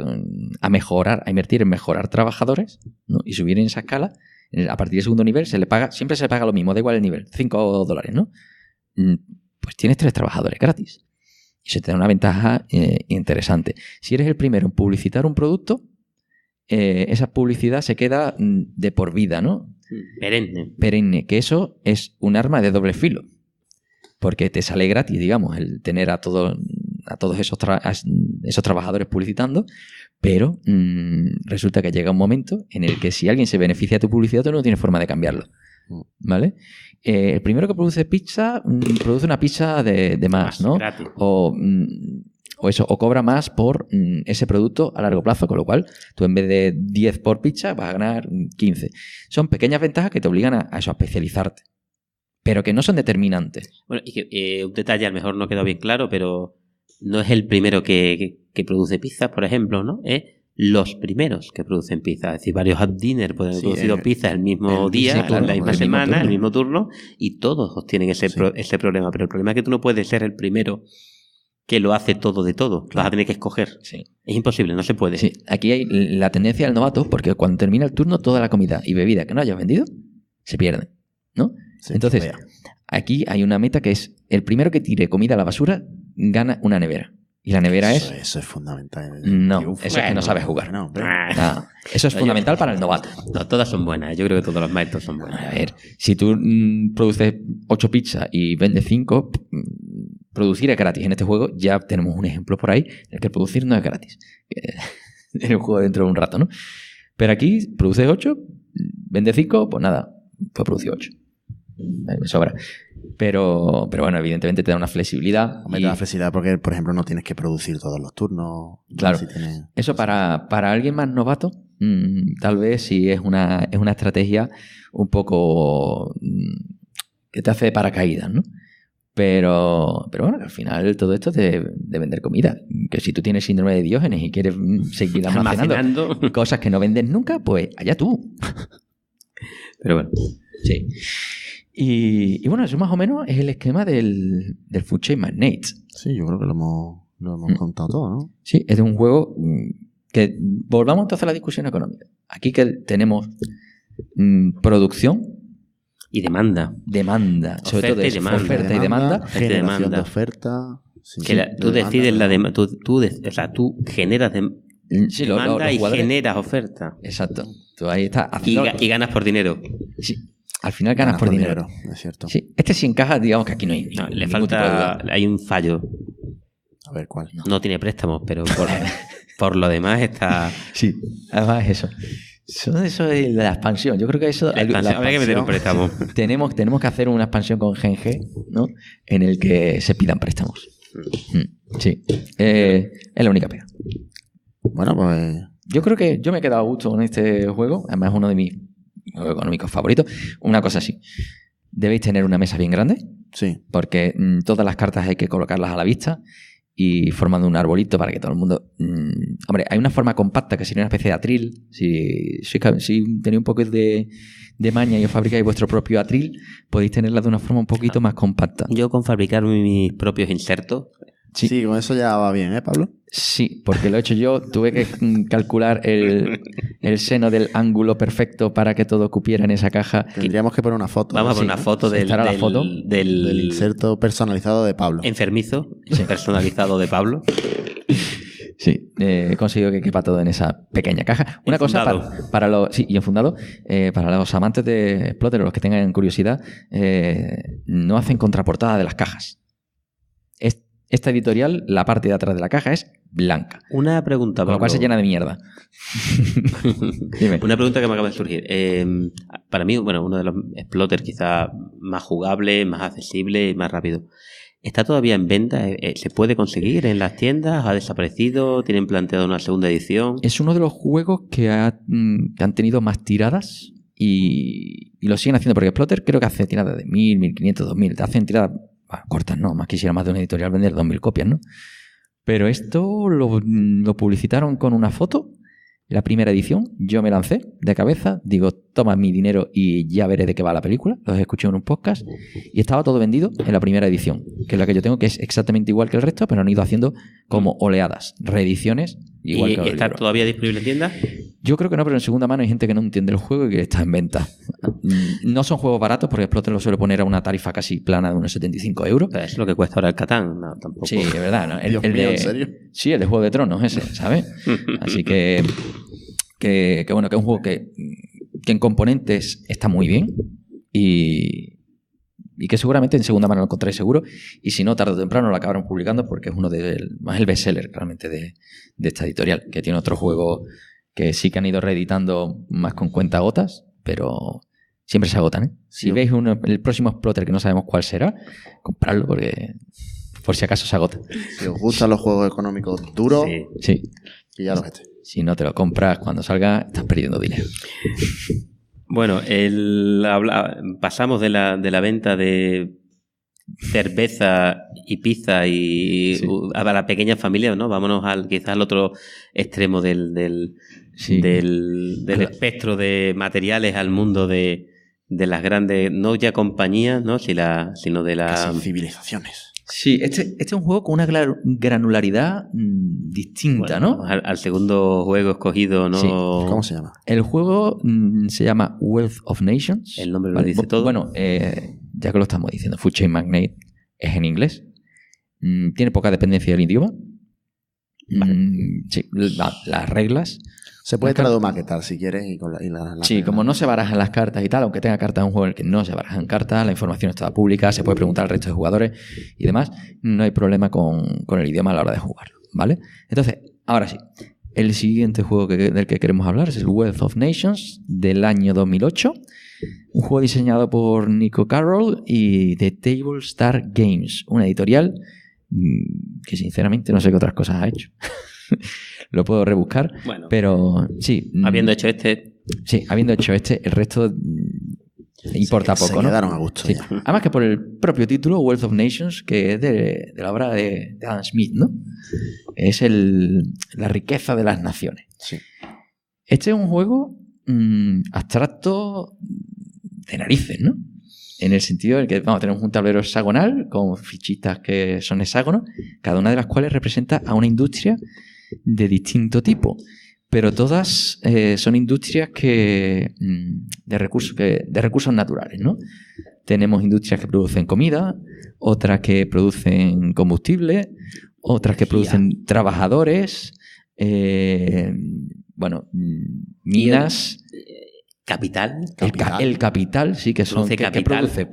mejorar, a invertir en mejorar trabajadores, ¿no? Y subir en esa escala, a partir del segundo nivel siempre se le paga lo mismo, da igual el nivel, $5, ¿no? Pues tienes 3 trabajadores gratis. Y se te da una ventaja interesante. Si eres el primero en publicitar un producto, esa publicidad se queda de por vida, ¿no? Perenne, que eso es un arma de doble filo. Porque te sale gratis, digamos, el tener a todos esos trabajadores publicitando, pero resulta que llega un momento en el que si alguien se beneficia de tu publicidad, tú no tienes forma de cambiarlo, ¿vale? El primero que produce pizza, produce una pizza de más, ¿no? Gratis. O cobra más por ese producto a largo plazo, con lo cual tú en vez de 10 por pizza vas a ganar 15. Son pequeñas ventajas que te obligan a especializarte, pero que no son determinantes. Bueno, y que un detalle a lo mejor no quedó bien claro, pero no es el primero que produce pizzas, por ejemplo, ¿no? Es los primeros que producen pizzas. Es decir, varios Up Dinner pueden haber producido pizzas el mismo día, la misma semana, el mismo turno, y todos tienen ese problema. Pero el problema es que tú no puedes ser el primero que lo hace todo de todo. Claro. Vas a tener que escoger. Sí. Es imposible, no se puede. Sí, aquí hay la tendencia del novato, porque cuando termina el turno, toda la comida y bebida que no hayas vendido se pierde, ¿no? Sí, Entonces, vea. aquí hay una meta que es el primero que tire comida a la basura gana una nevera. Y la nevera Eso es fundamental. No, Triunfo. eso es que no sabes jugar. No, hombre. No, eso es fundamental para el novato. No, todas son buenas. Yo creo que todos los maestros son buenos. A ver, si tú produces 8 pizzas y vendes 5, producir es gratis. En este juego ya tenemos un ejemplo por ahí en el que producir no es gratis. En el juego dentro de un rato, ¿no? Pero aquí produces 8, vendes 5, pues nada, pues produce 8. Me sobra. Pero bueno, evidentemente te da una flexibilidad. Hombre, te da flexibilidad porque, por ejemplo, no tienes que producir todos los turnos. Claro. Si tienes... Eso para alguien más novato, tal vez sí es una estrategia un poco que te hace de paracaídas, ¿no? Pero bueno, al final todo esto es de vender comida. Que si tú tienes síndrome de Diógenes y quieres seguir almacenando cosas que no vendes nunca, pues allá tú. Pero bueno. Sí. Y bueno, eso más o menos es el esquema del Food Chain Magnates. Sí, yo creo que lo hemos contado todo, ¿no? Sí, es de un juego que... Volvamos entonces a la discusión económica. Aquí que tenemos producción Y demanda. sobre todo es oferta y demanda. Generación de oferta. Sí, Que tú decides la demanda. O sea, tú generas Sí, demanda y jugadores- generas oferta. Exacto. Tú ahí estás Y, haciendo... y ganas por dinero. Sí, al final ganas por dinero. Es cierto. Sí, este sí encaja, digamos que aquí no hay No, le ningún tipo de falta. duda. Hay un fallo. A ver, ¿cuál? No tiene préstamos, pero por lo demás está. Sí, además es eso. Eso es la expansión. Yo creo que eso... La expansión. Habría que meter un préstamo. Tenemos que hacer una expansión con GNG, ¿no? En el que se pidan préstamos. Sí. Es la única pega. Bueno, pues... Yo creo que yo me he quedado a gusto con este juego. Además, es uno de mis juegos económicos favoritos. Una cosa así. Debéis tener una mesa bien grande, Sí. porque todas las cartas hay que colocarlas a la vista y formando un arbolito para que todo el mundo... hombre, hay una forma compacta que sería una especie de atril. Si tenéis un poco de maña y os fabricáis vuestro propio atril, podéis tenerla de una forma un poquito más compacta. Yo con fabricar mis propios insertos. Sí, con eso ya va bien, ¿eh, Pablo? Sí, porque lo he hecho yo. Tuve que calcular el seno del ángulo perfecto para que todo cupiera en esa caja. Tendríamos que poner una foto. Vamos a sí, poner una ¿no? foto del Del inserto personalizado de Pablo. enfermizo, personalizado de Pablo. Sí, he conseguido que quepa todo en esa pequeña caja. Una cosa para los... Sí, y enfundado. Para los amantes de Exploter o los que tengan curiosidad, no hacen contraportada de las cajas. Esta editorial, la parte de atrás de la caja es blanca. Una pregunta, Con lo cual Pablo. se llena de mierda. Dime. Una pregunta que me acaba de surgir. Para mí, bueno, uno de los Exploter quizás más jugable, más accesible y más rápido. ¿Está todavía en venta? ¿Se puede conseguir en las tiendas? ¿Ha desaparecido? ¿Tienen planteado una segunda edición? Es uno de los juegos que han tenido más tiradas y lo siguen haciendo, porque Exploter creo que hace tiradas de 1000, 1500, 2000. Te hacen tiradas cortas, no, más quisiera más de una editorial vender 2000 copias, ¿no? Pero esto lo publicitaron con una foto, la primera edición. Yo me lancé de cabeza, digo, toma mi dinero y ya veré de qué va la película. Los escuché en un podcast y estaba todo vendido en la primera edición, que es la que yo tengo, que es exactamente igual que el resto, pero han ido haciendo como oleadas, reediciones. Igual ¿Y que el está libro. todavía disponible en tiendas? Yo creo que no, pero en segunda mano hay gente que no entiende el juego y que está en venta. No son juegos baratos, porque Exploter lo suele poner a una tarifa casi plana de unos 75 euros. Pero es lo que cuesta ahora el Catán. No, tampoco. Sí, es verdad, ¿no? Dios mío, ¿en serio? Sí, el de Juego de Tronos ese, ¿sabes? Así que bueno, que es un juego que en componentes está muy bien y que seguramente en segunda mano lo encontráis seguro, y si no, tarde o temprano lo acabarán publicando, porque es uno más el bestseller realmente de esta editorial, que tiene otro juego que sí que han ido reeditando más con cuentagotas, pero siempre se agotan, ¿eh? Si veis el próximo Exploter, que no sabemos cuál será, compradlo, porque por si acaso se agota. Si os gustan los juegos económicos duros, Sí. que ya los esté. Si no te lo compras cuando salga, estás perdiendo dinero. Bueno, pasamos de la venta de cerveza y pizza y a la pequeña familia, ¿no? Vámonos quizás al otro extremo del espectro de materiales, al mundo de las grandes, no ya compañías, ¿no? Sino de las Casi civilizaciones. Sí, este es un juego con una granularidad distinta, Bueno, ¿no? Al segundo juego escogido, ¿no? Sí. ¿Cómo se llama? El juego se llama Wealth of Nations. El nombre lo dice todo. Bueno, ya que lo estamos diciendo, Food Chain Magnate es en inglés. Tiene poca dependencia del idioma. Sí, las reglas. Se puede maquetar si quieres y con la Sí, como no se barajan las cartas y tal, aunque tenga cartas en un juego en el que no se barajan cartas, la información está pública, se puede preguntar al resto de jugadores y demás, no hay problema con el idioma a la hora de jugarlo, ¿vale? Entonces, ahora sí, el siguiente juego del que queremos hablar es el Wealth of Nations del año 2008, un juego diseñado por Nico Carroll y de Table Star Games, una editorial que sinceramente no sé qué otras cosas ha hecho. Lo puedo rebuscar, Bueno, pero sí. habiendo hecho este... Sí, habiendo hecho el resto importa poco, se ¿no? quedaron a gusto Sí. ya. Además que por el propio título, Wealth of Nations, que es de la obra de Adam Smith, ¿no? Es la riqueza de las naciones. Sí. Este es un juego abstracto de narices, ¿no? En el sentido de que tenemos un tablero hexagonal con fichitas que son hexágonos, cada una de las cuales representa a una industria de distinto tipo. Pero todas son industrias de recursos naturales, ¿no? Tenemos industrias que producen comida, otras que producen combustible, otras que producen trabajadores, minas. Capital. El capital, sí, que son. Produce ¿Qué capital. produce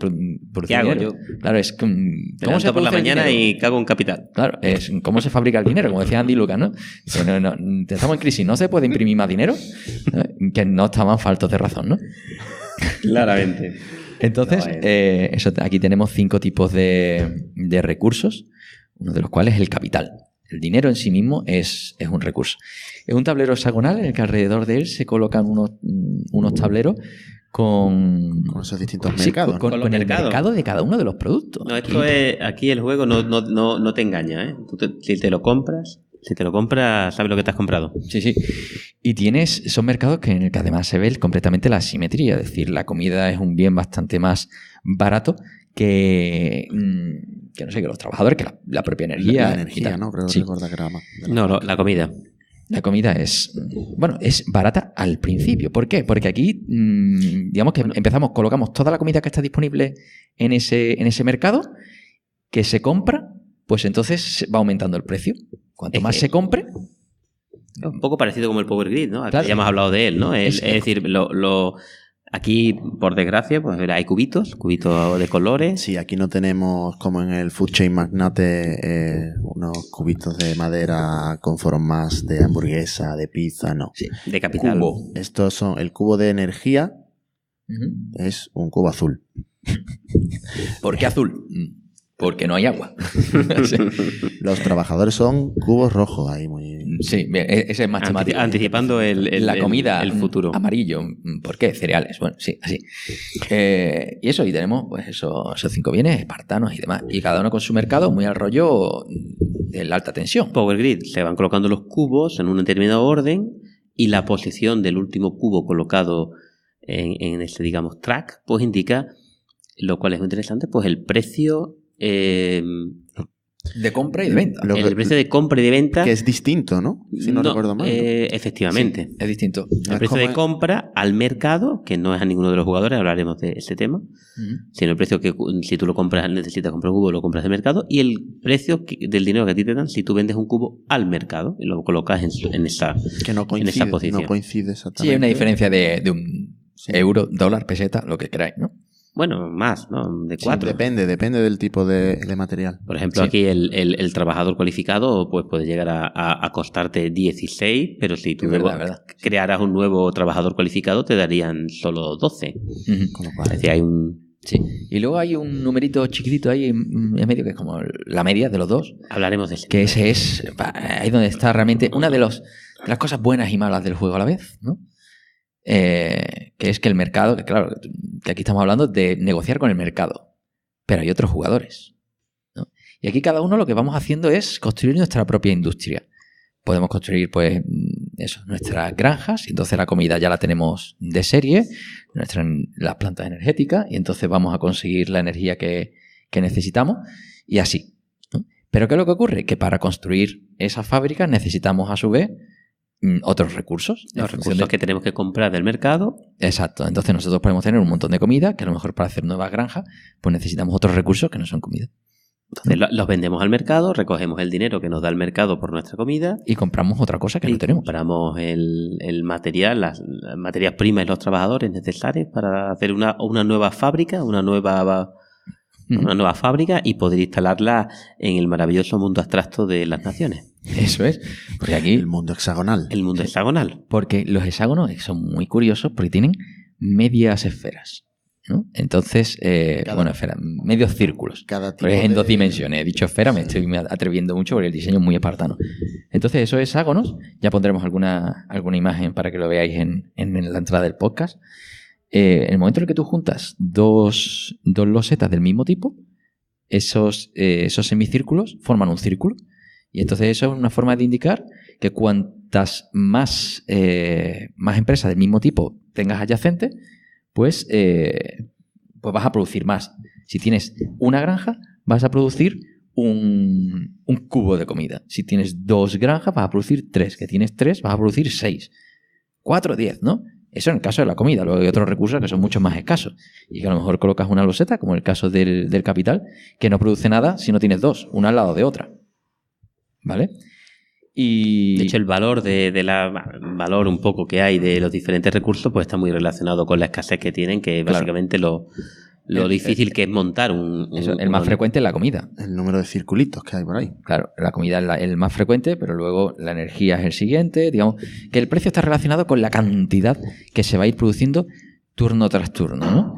¿Qué hago dinero? yo? Claro, es. Me ¿Cómo se levanto por la produce el mañana dinero? y cago en capital. Claro, es cómo se fabrica el dinero, como decía Andy Lucas, ¿no? No, estamos en crisis, ¿no se puede imprimir más dinero? Que no estaban faltos de razón, ¿no? Claramente. Entonces, No, aquí tenemos 5 tipos de recursos, uno de los cuales es el capital. El dinero en sí mismo es un recurso. Es un tablero hexagonal en el que alrededor de él se colocan unos tableros con esos distintos mercados. Con los el mercados. mercado de cada uno de los productos. No, esto es... Aquí el juego no te engaña, ¿eh? Si te lo compras, sabes lo que te has comprado. Sí, sí. Y son mercados en el que además se ve completamente la asimetría. Es decir, la comida es un bien bastante más barato que no sé, que los trabajadores, que la propia energía. La energía, ¿no? Creo que recordar que era más. La comida. La comida es barata al principio. ¿Por qué? Porque aquí, digamos que colocamos toda la comida que está disponible en ese mercado, que se compra, pues entonces va aumentando el precio. Cuanto más se compre... Un poco parecido como el Power Grid, ¿no? Aquí Claro. ya hemos hablado de él, ¿no? Es decir, aquí, por desgracia, pues hay cubitos de colores. Sí, aquí no tenemos, como en el Food Chain Magnate, unos cubitos de madera con formas de hamburguesa, de pizza, no. Sí. De capital. Cubo. Estos son el cubo de energía, es un cubo azul. ¿Por qué azul? Porque no hay agua. Los trabajadores son cubos rojos ahí muy. Sí, bien, ese es más temático. Anticipando la comida, el futuro. Amarillo. ¿Por qué? Cereales. Bueno, sí, así. Y eso, y tenemos pues esos 5 bienes espartanos y demás. Y cada uno con su mercado, muy al rollo de la alta tensión. Power Grid, se van colocando los cubos en un determinado orden y la posición del último cubo colocado en este, digamos, track, pues indica, lo cual es muy interesante, pues el precio... De compra y de venta. el precio de compra y de venta... Que es distinto, ¿no? Si no recuerdo mal. ¿no? Efectivamente. Sí, es distinto. El precio de compra al mercado, que no es a ninguno de los jugadores, hablaremos de este tema, sino el precio que si tú lo compras, necesitas comprar un cubo, lo compras del mercado, y el precio del dinero que a ti te dan si tú vendes un cubo al mercado y lo colocas en esa que no coincide, en esa posición. No coincide exactamente. Sí, hay una diferencia de un euro, dólar, peseta, lo que queráis, ¿no? Bueno, más, ¿no? De Sí, 4. depende del tipo de material. Por ejemplo, Sí. aquí el trabajador cualificado pues puede llegar a costarte 16, pero si tú Es luego verdad. crearas un nuevo trabajador cualificado te darían solo 12. Con lo Es cual, decir, hay un... Sí. Y luego hay un numerito chiquitito ahí en medio que es como la media de los dos, Hablaremos de ese. que ese es ahí donde está realmente una de las cosas buenas y malas del juego a la vez, ¿no? Que es que el mercado, que claro, que aquí estamos hablando de negociar con el mercado, pero hay otros jugadores, ¿no? Y aquí cada uno lo que vamos haciendo es construir nuestra propia industria. Podemos construir, pues, nuestras granjas, y entonces la comida ya la tenemos de serie, las plantas energéticas, y entonces vamos a conseguir la energía que necesitamos, y así. Pero ¿qué es lo que ocurre? Que para construir esas fábricas necesitamos a su vez otros recursos. Los recursos que tenemos que comprar del mercado. Exacto. Entonces nosotros podemos tener un montón de comida, que a lo mejor para hacer nuevas granjas, pues necesitamos otros recursos que no son comida. Entonces los vendemos al mercado, recogemos el dinero que nos da el mercado por nuestra comida. Y compramos otra cosa que no tenemos. Compramos el material, las materias primas y los trabajadores necesarios para hacer una nueva fábrica, una nueva fábrica y poder instalarla en el maravilloso mundo abstracto de las naciones. Eso es. Porque aquí... El mundo hexagonal. El mundo hexagonal. Porque los hexágonos son muy curiosos porque tienen medias esferas, ¿no? Entonces, medios círculos. Porque es en 2 dimensiones. He dicho esfera, me estoy atreviendo mucho porque el diseño es muy espartano. Entonces, esos hexágonos, ya pondremos alguna imagen para que lo veáis en la entrada del podcast. En el momento en el que tú juntas dos losetas del mismo tipo, esos semicírculos forman un círculo. Y entonces eso es una forma de indicar que cuantas más empresas del mismo tipo tengas adyacentes, pues vas a producir más. Si tienes una granja, vas a producir un cubo de comida. Si tienes 2 granjas, vas a producir 3. Que tienes 3, vas a producir 6. 4, 10, ¿no? Eso en el caso de la comida. Luego hay otros recursos que son mucho más escasos. Y que a lo mejor colocas una loseta, como en el caso del capital, que no produce nada si no tienes 2, una al lado de otra. ¿Vale? Y... De hecho, el valor valor un poco que hay de los diferentes recursos pues está muy relacionado con la escasez que tienen, que es básicamente lo difícil que es montar el más frecuente es la comida. El número de circulitos que hay por ahí. Claro, la comida es el más frecuente, pero luego la energía es el siguiente. Digamos que el precio está relacionado con la cantidad que se va a ir produciendo turno tras turno, ¿no?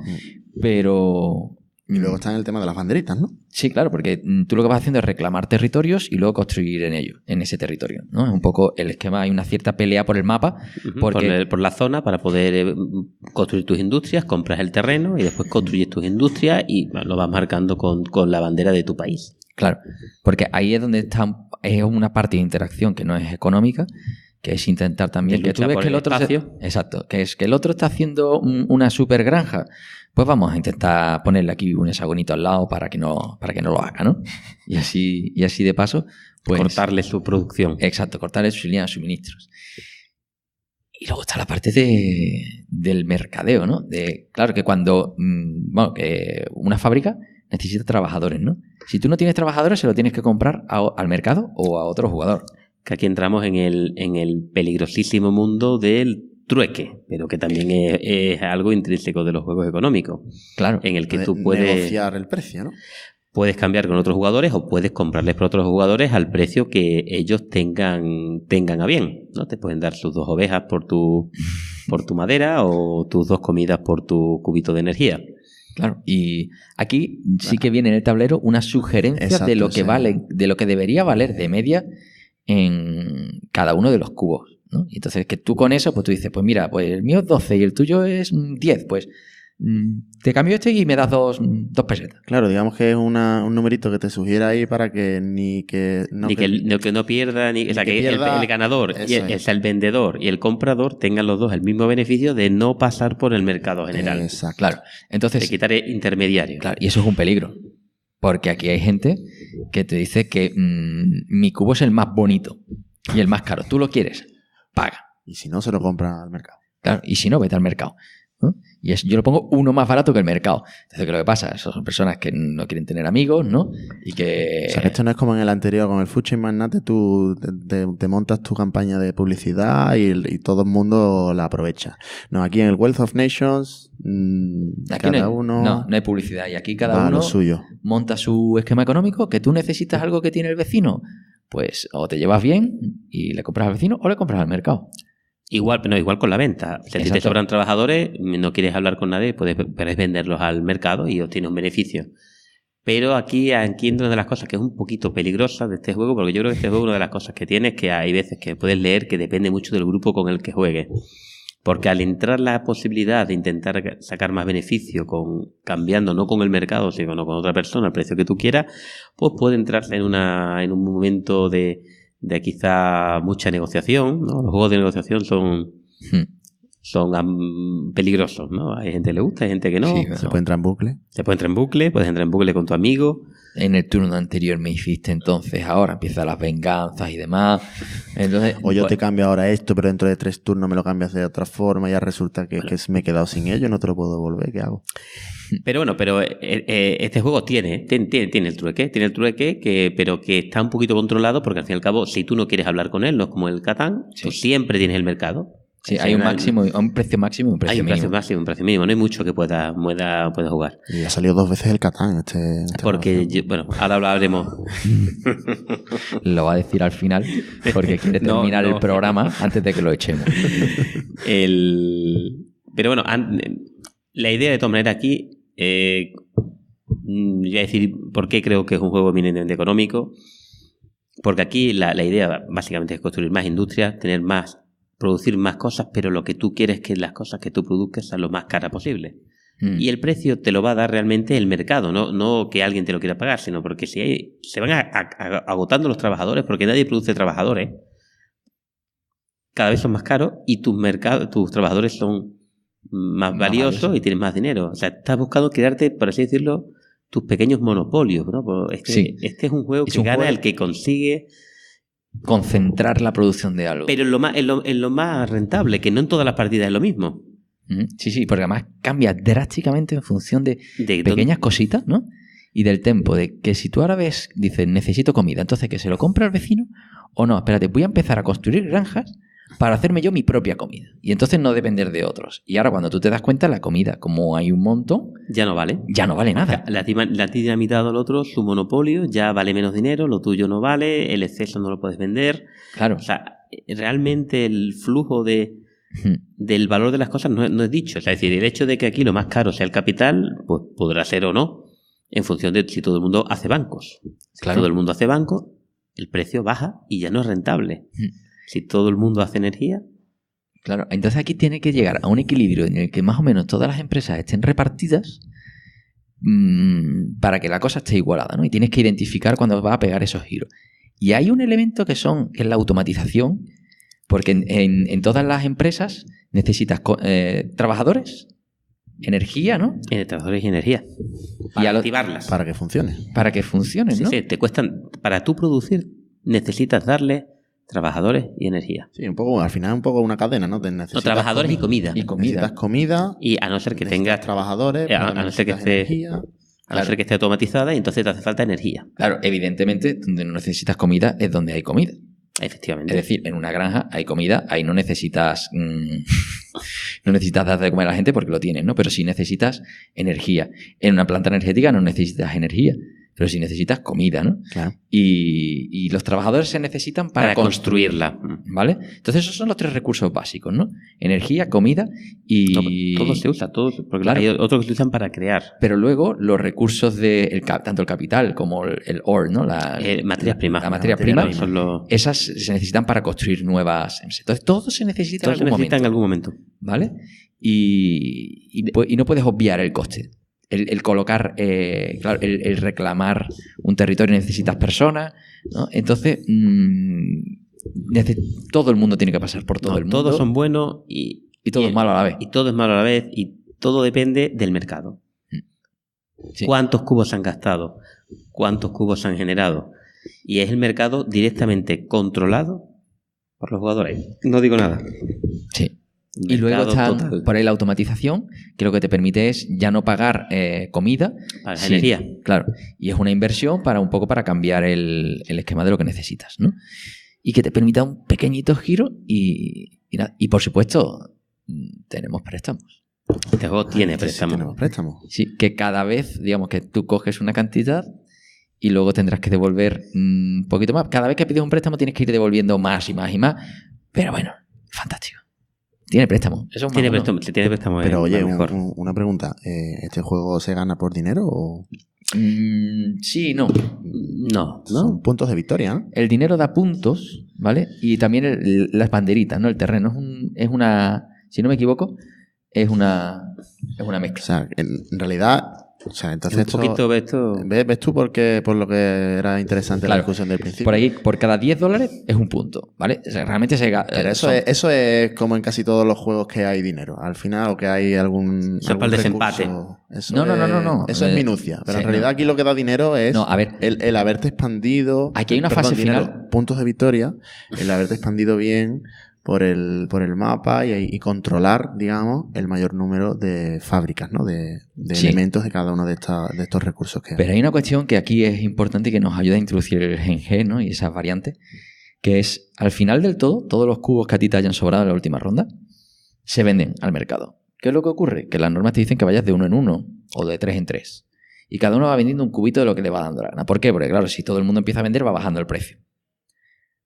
Pero... Y luego está en el tema de las banderitas, ¿no? Sí, claro, porque tú lo que vas haciendo es reclamar territorios y luego construir en ese territorio, ¿no? Es un poco el esquema, hay una cierta pelea por el mapa. Por la zona para poder construir tus industrias, compras el terreno y después construyes tus industrias y lo vas marcando con la bandera de tu país. Claro, porque ahí es donde es una parte de interacción que no es económica, que es intentar también que tú ves que el otro exacto, que es que el otro está haciendo una super granja. Pues vamos a intentar ponerle aquí un hexagonito al lado para que no lo haga, ¿no? Y así de paso, pues... Cortarle su producción. Exacto, cortarle sus líneas de suministros. Y luego está la parte del mercadeo, ¿no? Claro que cuando... que una fábrica necesita trabajadores, ¿no? Si tú no tienes trabajadores, se lo tienes que comprar al mercado o a otro jugador. Que aquí entramos en el peligrosísimo mundo del trueque, pero que también es algo intrínseco de los juegos económicos. Claro. En el que tú puedes negociar el precio, ¿no? Puedes cambiar con otros jugadores o puedes comprarles por otros jugadores al precio que ellos tengan a bien, ¿no? Te pueden dar sus 2 ovejas por tu madera o tus 2 comidas por tu cubito de energía. Claro, y aquí sí que viene en el tablero una sugerencia de lo que vale, de lo que debería valer de media en cada uno de los cubos, ¿no? Y entonces que tú con eso, pues tú dices, pues mira, pues el mío es 12 y el tuyo es 10, pues te cambio este y me das 2 pesetas. Claro, digamos que es un numerito que te sugiere ahí para que que no pierda, o sea, que el ganador, el vendedor y el comprador tengan los dos el mismo beneficio de no pasar por el mercado general. Exacto. Claro. Entonces, de quitar intermediarios. Claro, y eso es un peligro. Porque aquí hay gente que te dice que mi cubo es el más bonito y el más caro. Tú lo quieres, paga. Y si no, se lo compra al mercado. Claro, y si no, vete al mercado, ¿no? Y yo lo pongo uno más barato que el mercado. Entonces, ¿qué es lo que pasa? Son personas que no quieren tener amigos, ¿no? Y que... O sea, que esto no es como en el anterior, con el Food Chain Magnate, tú te montas tu campaña de publicidad y todo el mundo la aprovecha. No, aquí en el Wealth of Nations, aquí cada uno... No hay publicidad. Y aquí cada uno monta su esquema económico, que tú necesitas algo que tiene el vecino. Pues o te llevas bien y le compras al vecino o le compras al mercado. Igual con la venta. Si te sobran trabajadores, no quieres hablar con nadie, puedes venderlos al mercado y obtienes un beneficio. Pero aquí entra una de las cosas que es un poquito peligrosa de este juego, porque yo creo que este juego, una de las cosas que tiene es que hay veces que puedes leer que depende mucho del grupo con el que juegues. Porque al entrar la posibilidad de intentar sacar más beneficio cambiando no con el mercado, sino con otra persona al precio que tú quieras, pues puede entrar en un momento de quizá mucha negociación, ¿no? Los juegos de negociación son peligrosos, ¿no? Hay gente que le gusta, hay gente que no. Sí, Se puede entrar en bucle. Se puede entrar en bucle, puedes entrar en bucle con tu amigo. En el turno anterior me hiciste, entonces ahora empiezan las venganzas y demás. Entonces, O yo pues, te cambio ahora esto, pero dentro de 3 turnos me lo cambias de otra forma y ya resulta que me he quedado sin ello y no te lo puedo devolver. ¿Qué hago? Pero bueno, este juego tiene el trueque, pero que está un poquito controlado porque al fin y al cabo, si tú no quieres hablar con él, no es como el Catán, tú siempre tienes el mercado. sí, hay un precio máximo y un precio hay un mínimo. precio máximo, un precio mínimo. No hay mucho que pueda jugar. Y ha salido 2 veces el Catán en este Porque, ahora hablaremos. Lo va a decir al final porque quiere terminar el programa antes de que lo echemos. Pero bueno, la idea de todas maneras aquí, voy a decir por qué creo que es un juego eminentemente económico. Porque aquí la idea básicamente es construir más industrias, producir más cosas, pero lo que tú quieres es que las cosas que tú produzcas sean lo más caras posible. Y el precio te lo va a dar realmente el mercado, no que alguien te lo quiera pagar, sino porque si se van agotando los trabajadores, porque nadie produce trabajadores, cada vez son más caros y tus trabajadores son más valiosos y tienes más dinero. O sea, estás buscando crearte, por así decirlo, tus pequeños monopolios, ¿no? Este es un juego que gana el que consigue concentrar la producción de algo. Pero en lo más rentable, que no en todas las partidas es lo mismo. Sí, porque además cambia drásticamente en función de pequeñas cositas, ¿no? Y del tempo, de que si tú ahora ves, dices, necesito comida, entonces que se lo compre al vecino, o no, espérate, voy a empezar a construir granjas para hacerme yo mi propia comida. Y entonces no depender de otros. Y ahora cuando tú te das cuenta, la comida, como hay un montón, ya no vale nada. La has dinamitado al otro, su monopolio, ya vale menos dinero, lo tuyo no vale, el exceso no lo puedes vender. Claro. O sea, realmente el flujo del valor de las cosas no es dicho. O sea, es decir, el hecho de que aquí lo más caro sea el capital, pues podrá ser o no, en función de si todo el mundo hace bancos. Si todo el mundo hace bancos, el precio baja y ya no es rentable. Si todo el mundo hace energía. Claro, entonces aquí tiene que llegar a un equilibrio en el que más o menos todas las empresas estén repartidas para que la cosa esté igualada, ¿no? Y tienes que identificar cuándo va a pegar esos giros. Y hay un elemento que es la automatización, porque en todas las empresas necesitas trabajadores, energía, ¿no? Trabajadores y energía. Para activarlas. Para que funcione. Para que funcionen, ¿no? Sí, te cuestan. Para tú producir, necesitas darle trabajadores y energía. Sí, al final un poco una cadena, ¿no? Trabajadores y comida. Necesitas comida. Y a no ser que tengas trabajadores, a no ser que esté automatizada, y entonces te hace falta energía. Claro, evidentemente, donde no necesitas comida es donde hay comida. Efectivamente. Es decir, en una granja hay comida, ahí no necesitas dar de comer a la gente porque lo tienes, ¿no? Pero sí necesitas energía. En una planta energética no necesitas energía, pero sí necesitas comida, ¿no? Claro. Y los trabajadores se necesitan para construirla, ¿vale? Entonces esos son los 3 recursos básicos, ¿no? Energía, comida y... Todo se usa, porque claro, hay otros que se usan para crear. Pero luego los recursos tanto el capital como el ore, ¿no? Materias primas. La materia prima, esas se necesitan para construir nuevas... Entonces todo se necesita en algún momento. ¿Vale? Y no puedes obviar el coste. El colocar, claro, el reclamar un territorio, necesitas personas, ¿no? Entonces, todo el mundo tiene que pasar por todo el mundo. Todos son buenos y todo es malo a la vez. Y todo es malo a la vez y todo depende del mercado. Sí. ¿Cuántos cubos se han gastado? ¿Cuántos cubos se han generado? Y es el mercado directamente controlado por los jugadores. No digo nada. Sí. Y luego está por ahí la automatización, que lo que te permite es ya no pagar comida. Para la energía. Claro. Y es una inversión para cambiar el esquema de lo que necesitas, ¿no? Y que te permita un pequeñito giro y por supuesto, tenemos préstamos. Este juego tiene préstamos. Tenemos préstamos. Sí, que cada vez, digamos, que tú coges una cantidad y luego tendrás que devolver un poquito más. Cada vez que pides un préstamo tienes que ir devolviendo más y más y más. Pero bueno, fantástico. Tiene préstamo. Eso es tiene préstamo. Pero oye, una pregunta. ¿Este juego se gana por dinero o...? Sí, no. No. Son puntos de victoria, ¿no? El dinero da puntos, ¿vale? Y también las banderitas, ¿no? El terreno es una... Si no me equivoco, es una mezcla. O sea, en realidad O sea, entonces Un poquito esto... ¿Ves tú por lo que era interesante la discusión del principio? Por ahí, por cada $10 es un punto, ¿vale? O sea, realmente Pero eso es como en casi todos los juegos que hay dinero. Al final, o que hay algún para el desempate. No. Eso es minucia. Pero sí, en realidad aquí lo que da dinero es el haberte expandido. Aquí hay una fase final. Puntos de victoria. El haberte expandido bien por el mapa y controlar, digamos, el mayor número de fábricas, ¿no? De elementos de cada uno de estos recursos que hay. Pero hay una cuestión que aquí es importante y que nos ayuda a introducir el Gen-G, ¿no? Y esas variantes, que es, al final del todo, todos los cubos que a ti te hayan sobrado en la última ronda se venden al mercado. ¿Qué es lo que ocurre? Que las normas te dicen que vayas de 1 en 1 o de 3 en 3. Y cada uno va vendiendo un cubito de lo que le va dando la gana. ¿Por qué? Porque, claro, si todo el mundo empieza a vender, va bajando el precio.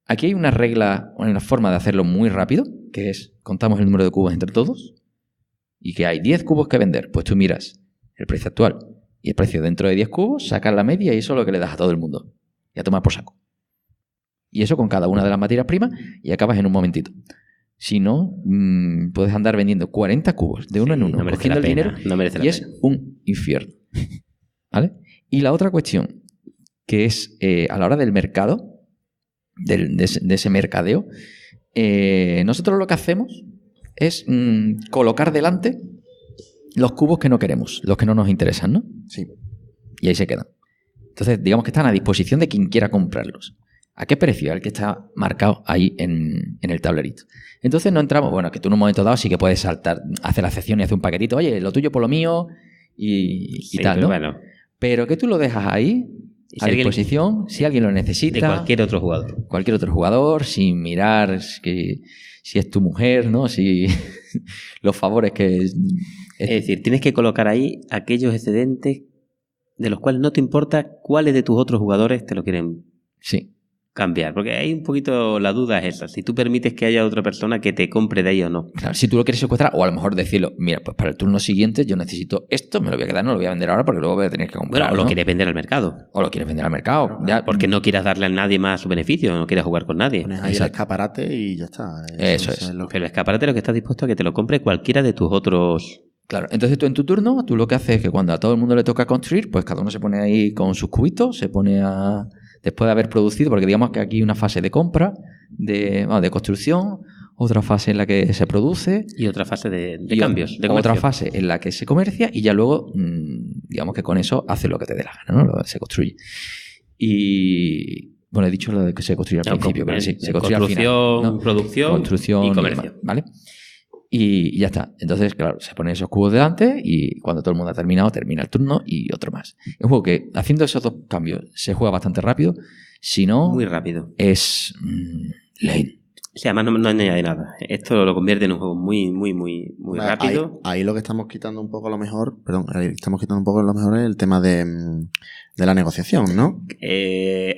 Aquí hay una regla, una forma de hacerlo muy rápido, que es, contamos el número de cubos entre todos, y que hay 10 cubos que vender. Pues tú miras el precio actual y el precio dentro de 10 cubos, sacas la media y eso es lo que le das a todo el mundo. Y a tomar por saco. Y eso con cada una de las materias primas y acabas en un momentito. Si no, puedes andar vendiendo 40 cubos de uno en uno, cogiendo el dinero, y es un infierno. ¿Vale? Y la otra cuestión, que es a la hora del mercado, de ese mercadeo, nosotros lo que hacemos es colocar delante los cubos que no queremos, los que no nos interesan, ¿no? Sí. Y ahí se quedan. Entonces, digamos que están a disposición de quien quiera comprarlos. ¿A qué precio? El que está marcado ahí en el tablerito. Entonces no entramos, bueno, que tú en un momento dado sí que puedes saltar, hacer la sección y hacer un paquetito, oye, lo tuyo por lo mío y tal, ¿no? Bueno. Pero que tú lo dejas ahí a disposición, si alguien lo necesita. De cualquier otro jugador. Cualquier otro jugador, sin mirar si es tu mujer, ¿no? Si los favores que... Es decir, tienes que colocar ahí aquellos excedentes de los cuales no te importa cuáles de tus otros jugadores te lo quieren cambiar. Porque hay un poquito la duda es esa. Si tú permites que haya otra persona que te compre de ahí o no. Claro, si tú lo quieres secuestrar, o a lo mejor decirlo, mira, pues para el turno siguiente yo necesito esto, me lo voy a quedar, no lo voy a vender ahora porque luego voy a tener que comprar. Bueno, o lo quieres vender al mercado. O lo quieres vender al mercado. Ya, porque no quieras darle a nadie más su beneficio, no quieras jugar con nadie. Pones ahí el escaparate y ya está. Eso es. Pero el escaparate es lo que estás dispuesto a que te lo compre cualquiera de tus otros... Claro, entonces tú en tu turno, tú lo que haces es que cuando a todo el mundo le toca construir, pues cada uno se pone ahí con sus cubitos, se pone a... Después de haber producido, porque digamos que aquí hay una fase de compra, de construcción, otra fase en la que se produce. Y otra fase de cambios. De otra fase en la que se comercia y ya luego, digamos que con eso hace lo que te dé la gana, ¿no? Se construye. Y... Bueno, he dicho lo de que se construye al principio, pero sí, se construye al final, ¿no? Construcción y comercio. ¿Vale? Y ya está. Entonces, claro, se ponen esos cubos delante y cuando todo el mundo ha terminado, termina el turno y otro más. Es un juego que, haciendo esos dos cambios, se juega bastante rápido. Si no... Muy rápido. Es... lane. Sí, además no añade nada. Esto lo convierte en un juego muy rápido. Ahí lo que estamos quitando un poco a lo mejor... Perdón, estamos quitando un poco a lo mejor es el tema de la negociación, ¿no?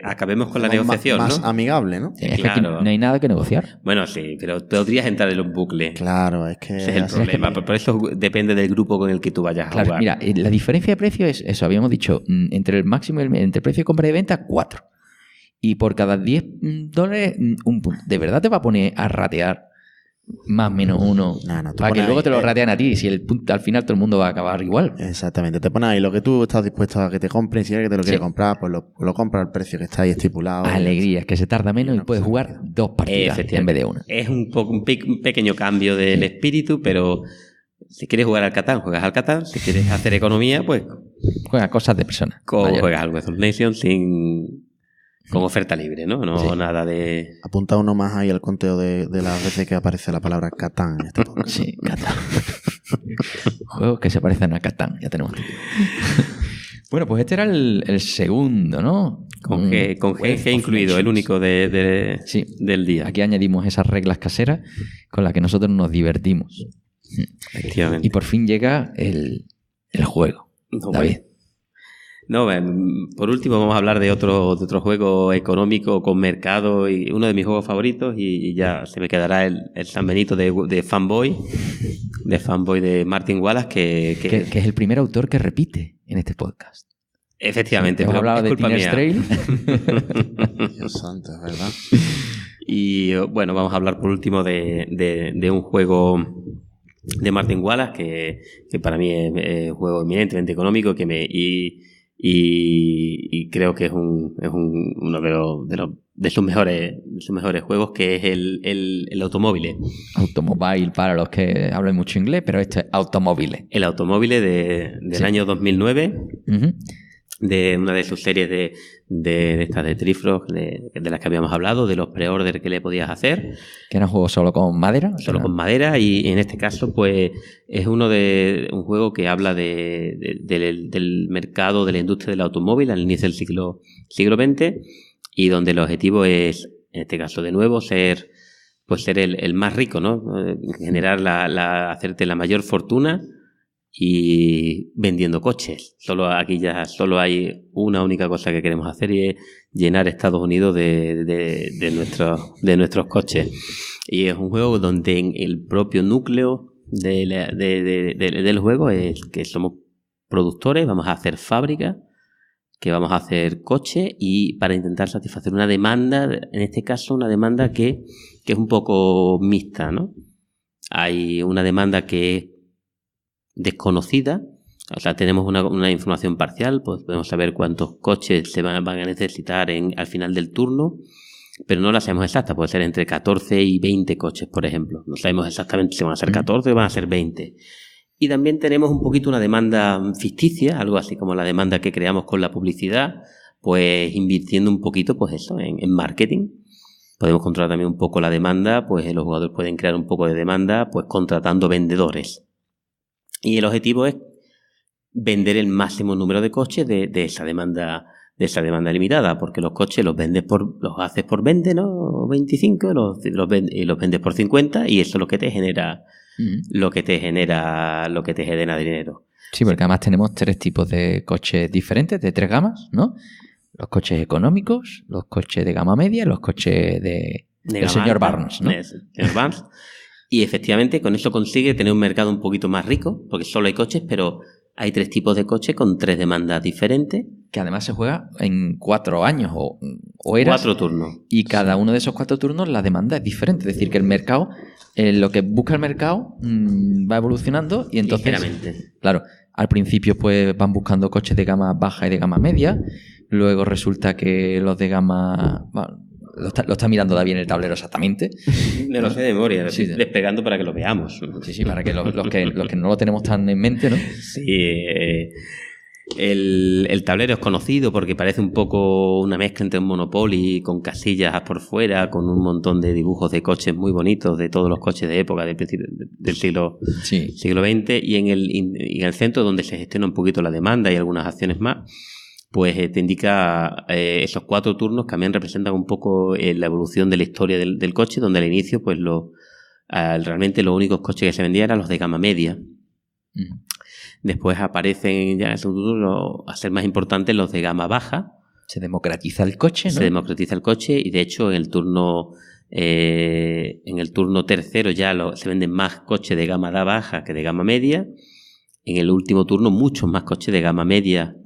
Acabemos con la negociación, más ¿no? amigable, ¿no? Es que aquí no hay nada que negociar. Bueno, sí, pero podrías entrar en un bucle. Claro, es que... Ese es el problema. Por eso depende del grupo con el que tú vayas a jugar. Mira, la diferencia de precio es eso. Habíamos dicho, entre el máximo y entre el precio de compra y de venta, 4. Y por cada $10, un punto. ¿De verdad te va a poner a ratear más menos uno? No, para que luego te lo ratean a ti. Si al final todo el mundo va a acabar igual. Exactamente. Te pones ahí lo que tú estás dispuesto a que te compren. Si alguien que te lo quiere comprar, pues lo compra al precio que está ahí estipulado. Alegría, es que se tarda menos y puedes jugar 2 partidas en vez de 1. Es un pequeño cambio del espíritu, pero si quieres jugar al Catán, juegas al Catán. Si quieres hacer economía, pues... Juega cosas de personas. Juegas al West of Nations con oferta libre, ¿no? No nada de... Apunta uno más ahí al conteo de las veces que aparece la palabra Catán en este podcast. Sí, Catán. Juegos que se parecen a Catán, ya tenemos. Bueno, pues este era el segundo, ¿no? Con GG incluido, el único del día. Aquí añadimos esas reglas caseras con las que nosotros nos divertimos. Efectivamente. Y por fin llega el juego. David. No, por último vamos a hablar de otro juego económico con mercado y uno de mis juegos favoritos y ya se me quedará el San Benito de Fanboy de Martin Wallace que es el primer autor que repite en este podcast. Efectivamente. Hemos hablado de Tinner's Trail. Dios santo, es verdad. Y bueno, vamos a hablar por último de un juego de Martin Wallace, que para mí es un juego eminentemente económico y creo que es uno de sus mejores juegos, que es el Automóvil. Automobile, para los que hablan mucho inglés, pero este es Automóvil. El Automóvil del año 2009, de una de sus series de estas de Trifrost, de las que habíamos hablado, de los pre-order que le podías hacer. Que era un juego solo con madera. Solo con madera, y en este caso pues es un juego que habla del mercado, de la industria del automóvil al inicio del siglo XX, y donde el objetivo es, en este caso de nuevo, ser el más rico, ¿no? Generar hacerte la mayor fortuna y vendiendo coches. Aquí ya solo hay una única cosa que queremos hacer, y es llenar Estados Unidos de nuestros coches. Y es un juego donde en el propio núcleo del juego es que somos productores, vamos a hacer fábricas, que vamos a hacer coches, y para intentar satisfacer una demanda, en este caso una demanda que es un poco mixta, ¿no? Hay una demanda que es desconocida, o sea, tenemos una información parcial, pues podemos saber cuántos coches se van a necesitar al final del turno, pero no la sabemos exacta, puede ser entre 14 y 20 coches, por ejemplo. No sabemos exactamente si van a ser 14 o van a ser 20. Y también tenemos un poquito una demanda ficticia, algo así como la demanda que creamos con la publicidad, pues invirtiendo un poquito, pues eso, en marketing. Podemos controlar también un poco la demanda, pues los jugadores pueden crear un poco de demanda, pues contratando vendedores. Y el objetivo es vender el máximo número de coches de esa demanda limitada, porque los coches los haces por 20, ¿no? 25, los vendes por 50, y eso es lo que te genera dinero. Sí, porque además tenemos 3 tipos de coches diferentes, de 3 gamas, ¿no? Los coches económicos, los coches de gama media y los coches del señor Barnes, ¿no? Señor Barnes. Y efectivamente con eso consigue tener un mercado un poquito más rico, porque solo hay coches, pero hay 3 tipos de coches con 3 demandas diferentes. Que además se juega en 4 años o eras. 4 turnos. Y cada uno de esos 4 turnos la demanda es diferente. Es decir, que el mercado, lo que busca el mercado va evolucionando, y entonces, claro, al principio pues van buscando coches de gama baja y de gama media. Luego resulta que los de gama... Bueno, lo está mirando David en el tablero exactamente. Me lo sé de memoria, sí, despegando para que lo veamos. Sí, para que los que no lo tenemos tan en mente, ¿no? Sí, el tablero es conocido porque parece un poco una mezcla entre un Monopoly, con casillas por fuera, con un montón de dibujos de coches muy bonitos, de todos los coches de época del siglo XX, y en el centro, donde se gestiona un poquito la demanda y algunas acciones más, pues te indica esos 4 turnos que también representan un poco la evolución de la historia del coche, donde al inicio pues realmente los únicos coches que se vendían eran los de gama media. Después aparecen ya en el segundo turno, a ser más importantes, los de gama baja. Se democratiza el coche, ¿no? Se democratiza el coche, y de hecho en el turno tercero ya se venden más coches de gama baja que de gama media. En el último turno muchos más coches de gama media,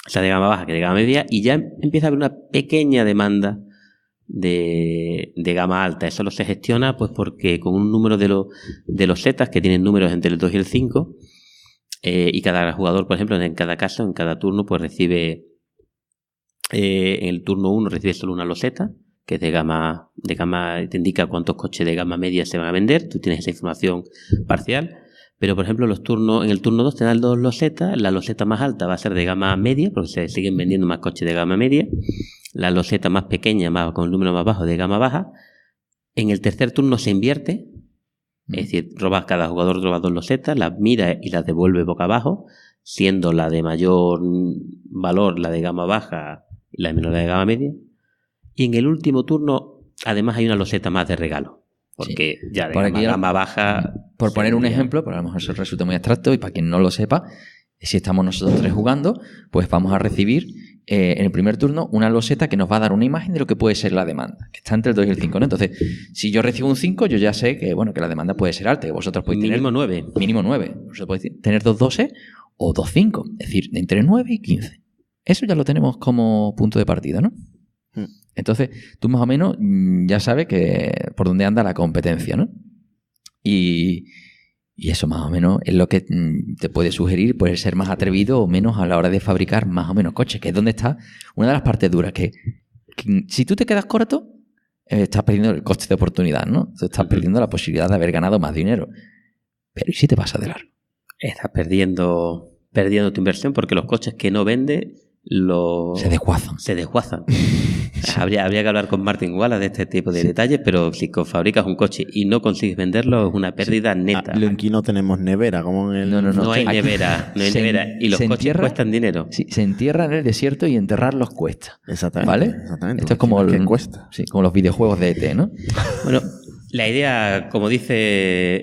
o sea, de gama baja que de gama media, y ya empieza a haber una pequeña demanda de gama alta. Eso lo se gestiona pues porque con un número de los setas, que tienen números entre el 2 y el 5, y cada jugador, por ejemplo, en cada caso, en cada turno, pues recibe, en el turno 1 recibe solo una loseta, que es de gama, te indica cuántos coches de gama media se van a vender. Tú tienes esa información parcial. Pero, por ejemplo, en el turno 2 te dan 2 losetas. La loseta más alta va a ser de gama media, porque se siguen vendiendo más coches de gama media. La loseta más pequeña, con el número más bajo, de gama baja. En el tercer turno se invierte. Es decir, cada jugador roba 2 losetas, las mira y las devuelve boca abajo, siendo la de mayor valor la de gama baja y la de menor la de gama media. Y en el último turno, además, hay una loseta más de regalo. Porque ya de gama baja... Por poner un ejemplo, pero a lo mejor eso resulta muy abstracto, y para quien no lo sepa, si estamos nosotros 3 jugando, pues vamos a recibir en el primer turno una loseta que nos va a dar una imagen de lo que puede ser la demanda, que está entre el 2 y el 5, ¿no? Entonces, si yo recibo un 5, yo ya sé que, bueno, que la demanda puede ser alta, que vosotros podéis tener... Mínimo 9. Mínimo 9. Vosotros podéis tener 2 12 o 2 5, es decir, entre 9 y 15. Eso ya lo tenemos como punto de partida, ¿no? Entonces, tú más o menos ya sabes que por dónde anda la competencia, ¿no? Y Y eso más o menos es lo que te puede sugerir, puede ser más atrevido o menos a la hora de fabricar más o menos coches, que es donde está una de las partes duras, que si tú te quedas corto, estás perdiendo el coste de oportunidad, ¿no? Tú estás perdiendo la posibilidad de haber ganado más dinero. Pero ¿y si te pasas de largo? Estás perdiendo tu inversión porque los coches que no vende se desguazan. Habría que hablar con Martin Wallace de este tipo de detalles, pero si fabricas un coche y no consigues venderlo, es una pérdida neta. Aquí no tenemos nevera, como en el... No hay nevera. Y los coches cuestan dinero. Sí, se entierra en el desierto y enterrarlos cuesta. Exactamente. ¿Vale? Exactamente. Esto es como, cuesta. Sí, como los videojuegos de ET, ¿no? Bueno, la idea, como dice,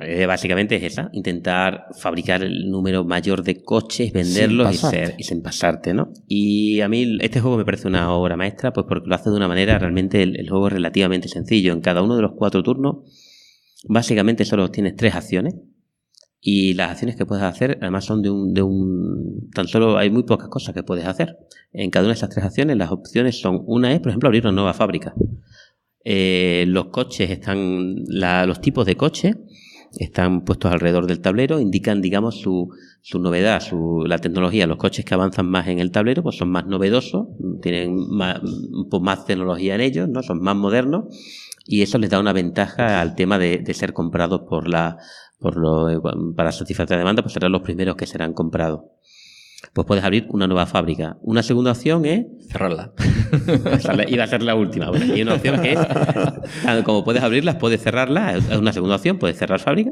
la idea básicamente es esa, intentar fabricar el número mayor de coches, venderlos y sin pasarte, ¿no? Y a mí este juego me parece una obra maestra, pues porque lo hace de una manera, realmente el juego es relativamente sencillo. En cada uno de los 4 turnos, básicamente solo tienes 3 acciones. Y las acciones que puedes hacer, además, son tan solo hay muy pocas cosas que puedes hacer. En cada una de esas 3 acciones, las opciones son, una es, por ejemplo, abrir una nueva fábrica. Los coches los tipos de coche están puestos alrededor del tablero, indican, digamos, su novedad, la tecnología. Los coches que avanzan más en el tablero, pues son más novedosos, tienen más tecnología en ellos, ¿no? Son más modernos, y eso les da una ventaja al tema de ser comprados para satisfacer la demanda, pues serán los primeros que serán comprados. Pues puedes abrir una nueva fábrica. Una segunda opción es... cerrarla. Iba a ser la última. Bueno, hay una opción que es, como puedes abrirlas, puedes cerrarlas. Es una segunda opción, puedes cerrar fábrica.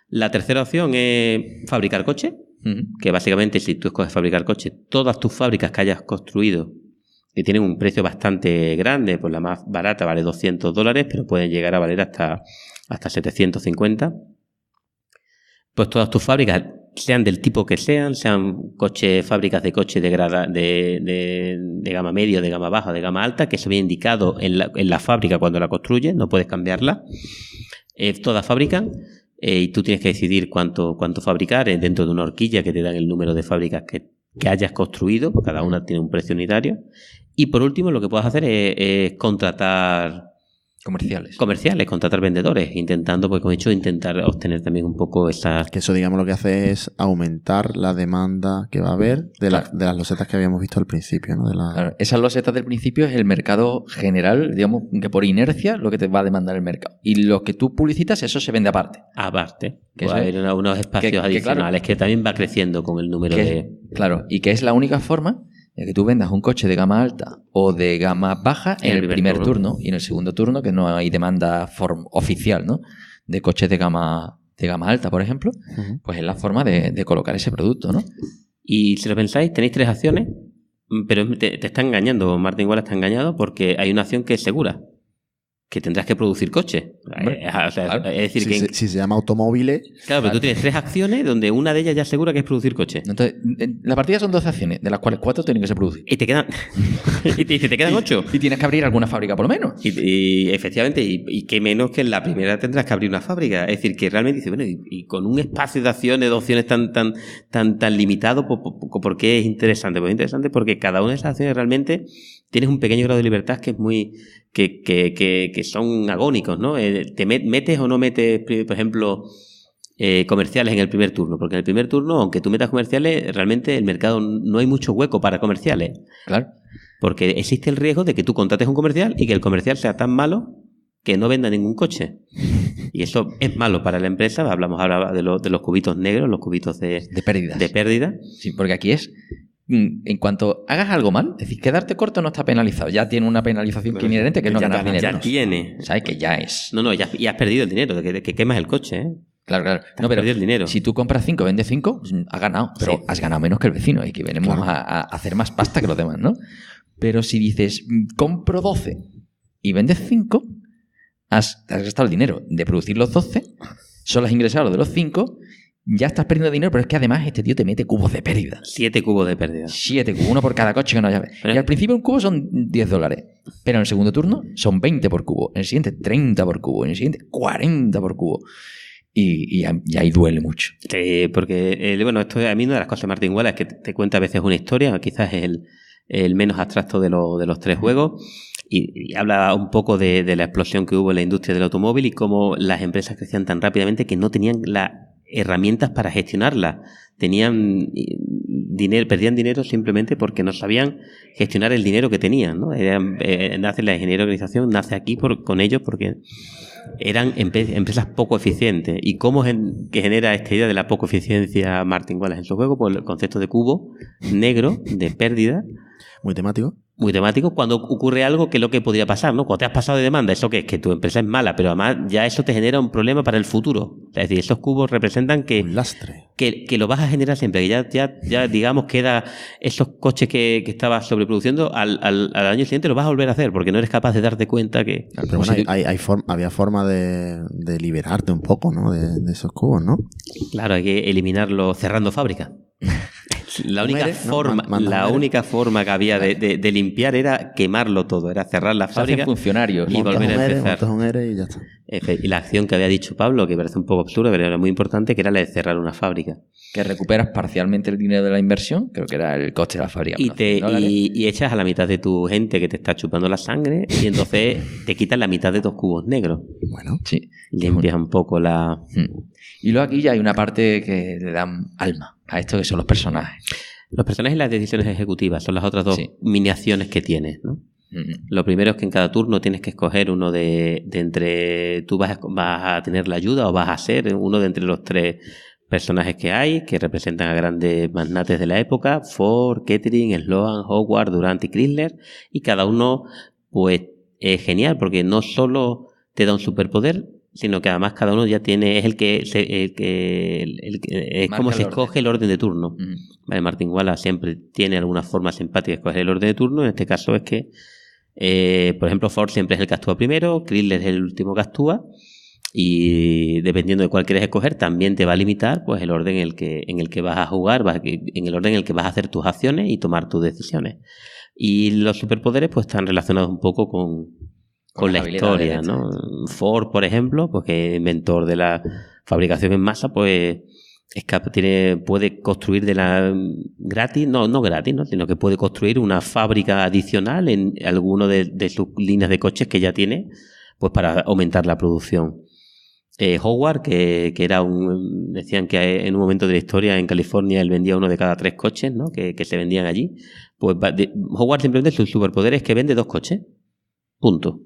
La tercera opción es fabricar coches, que básicamente si tú escoges fabricar coches, todas tus fábricas que hayas construido, que tienen un precio bastante grande, pues la más barata vale $200, pero pueden llegar a valer hasta 750. Pues todas tus fábricas, sean del tipo que sean fábricas de coches de gama media, de gama baja, de gama alta, que se ve indicado en la fábrica cuando la construyes, no puedes cambiarla. Todas fabrican y tú tienes que decidir cuánto fabricar dentro de una horquilla que te dan el número de fábricas que hayas construido, porque cada una tiene un precio unitario. Y por último, lo que puedes hacer es contratar comerciales, contratar vendedores, intentando, pues como he dicho, intentar obtener también un poco esa... Que eso, digamos, lo que hace es aumentar la demanda que va a haber de las losetas que habíamos visto al principio, ¿no? Claro, esas losetas del principio es el mercado general, digamos, que por inercia lo que te va a demandar el mercado. Y lo que tú publicitas, eso se vende aparte. Que va a haber unos espacios adicionales que también va creciendo con el número de... Claro, y que es la única forma de que tú vendas un coche de gama alta o de gama baja en el primer turno, y en el segundo turno, que no hay demanda oficial, ¿no? De coches de gama alta, por ejemplo, pues es la forma de colocar ese producto, ¿no? Y si lo pensáis, tenéis 3 acciones, pero te está engañando, Martin Wallace está engañado porque hay una acción que es segura, que tendrás que producir coches. Claro. Es decir, si se llama automóviles... Claro, pero tú tienes 3 acciones donde una de ellas ya asegura que es producir coches. Entonces, la partida son 12 acciones, de las cuales 4 tienen que ser producidas. Y te quedan... y te quedan 8. Y tienes que abrir alguna fábrica por lo menos. Y efectivamente, y qué menos que en la primera tendrás que abrir una fábrica. Es decir, que realmente dices, bueno, y con un espacio de acciones, de opciones tan limitado, ¿por qué es interesante? Pues es interesante porque cada una de esas acciones realmente tienes un pequeño grado de libertad que es muy... que son agónicos, ¿no? ¿Te metes o no metes, por ejemplo, comerciales en el primer turno? Porque en el primer turno, aunque tú metas comerciales, realmente el mercado no hay mucho hueco para comerciales. Claro. Porque existe el riesgo de que tú contrates un comercial y que el comercial sea tan malo que no venda ningún coche. Y eso es malo para la empresa. Hablamos ahora de los cubitos negros, los cubitos de pérdidas. De pérdida. Sí, porque aquí es... En cuanto hagas algo mal, es decir, quedarte corto no está penalizado. Ya tiene una penalización inherente que es no ganar dinero. Ya tiene. ¿Sabes? Que ya es. No, ya has perdido el dinero, que quemas el coche, ¿eh? Claro. No, pero el dinero. Si tú compras 5, vendes 5, has ganado. Pero has ganado menos que el vecino. Y que venimos a hacer más pasta que los demás, ¿no? Pero si dices, compro 12 y vendes 5, has gastado el dinero de producir los 12, solo has ingresado lo de los 5. Ya estás perdiendo dinero, pero es que además este tío te mete cubos de pérdida. 7 cubos de pérdida. 7 cubos, uno por cada coche que no haya. Y al principio un cubo son $10, pero en el segundo turno son 20 por cubo, en el siguiente 30 por cubo, en el siguiente 40 por cubo. Y ahí duele mucho. Porque, bueno, esto a mí una de las cosas de Martin Wallace es que te cuenta a veces una historia, quizás es el menos abstracto de los 3 juegos. Y habla un poco de la explosión que hubo en la industria del automóvil y cómo las empresas crecían tan rápidamente que no tenían las herramientas para gestionarla. Tenían dinero, perdían dinero simplemente porque no sabían gestionar el dinero que tenían, ¿no? Nace la ingeniería de organización, nace aquí con ellos porque eran empresas poco eficientes. ¿Y cómo que genera esta idea de la poco eficiencia Martin Wallace en su juego? Pues el concepto de cubo negro, de pérdida. Muy temático. Muy temático, cuando ocurre algo que es lo que podría pasar, ¿no? Cuando te has pasado de demanda, ¿eso qué es? Que tu empresa es mala, pero además ya eso te genera un problema para el futuro. Es decir, esos cubos representan que... Un lastre. Que lo vas a generar siempre, que ya digamos, queda esos coches que estabas sobreproduciendo, al año siguiente lo vas a volver a hacer, porque no eres capaz de darte cuenta que... Pero bueno, había forma de liberarte un poco, ¿no? De esos cubos, ¿no? Claro, hay que eliminarlo cerrando fábrica. La única forma que había de limpiar era quemarlo todo, era cerrar la fábrica funcionarios y volver a empezar. Montas un ERE y ya está. Y la acción que había dicho Pablo, que parece un poco absurda, pero era muy importante, que era la de cerrar una fábrica. Que recuperas parcialmente el dinero de la inversión, creo que era el coste de la fábrica. Y echas a la mitad de tu gente que te está chupando la sangre y entonces te quitan la mitad de tus cubos negros. Bueno, sí. Limpias un poco la... Y luego aquí ya hay una parte que le dan alma a esto, que son los personajes. Los personajes y las decisiones ejecutivas son las otras dos mini acciones que tienes, ¿no? Lo primero es que en cada turno tienes que escoger uno de entre... Tú vas a tener la ayuda o vas a ser uno de entre los 3 personajes que hay, que representan a grandes magnates de la época: Ford, Kettering, Sloan, Howard, Durant y Chrysler. Y cada uno, pues, es genial porque no solo te da un superpoder, sino que además cada uno ya tiene, es es como se escoge el orden de turno. Vale, Martin Wallace siempre tiene alguna forma simpática de escoger el orden de turno. En este caso es que, por ejemplo, Ford siempre es el que actúa primero, Chrysler es el último que actúa, y dependiendo de cuál quieres escoger, también te va a limitar pues el orden en el que vas a jugar, en el orden en el que vas a hacer tus acciones y tomar tus decisiones. Y los superpoderes pues están relacionados un poco con la historia, ¿no? Ford, por ejemplo, pues que es inventor de la fabricación en masa, pues puede construir gratis, no gratis, ¿no? Sino que puede construir una fábrica adicional en alguno de sus líneas de coches que ya tiene, pues para aumentar la producción. Howard, que era decían que en un momento de la historia en California él vendía uno de cada 3 coches, ¿no? Que se vendían allí. Pues Howard simplemente su superpoder es que vende 2 coches. Punto.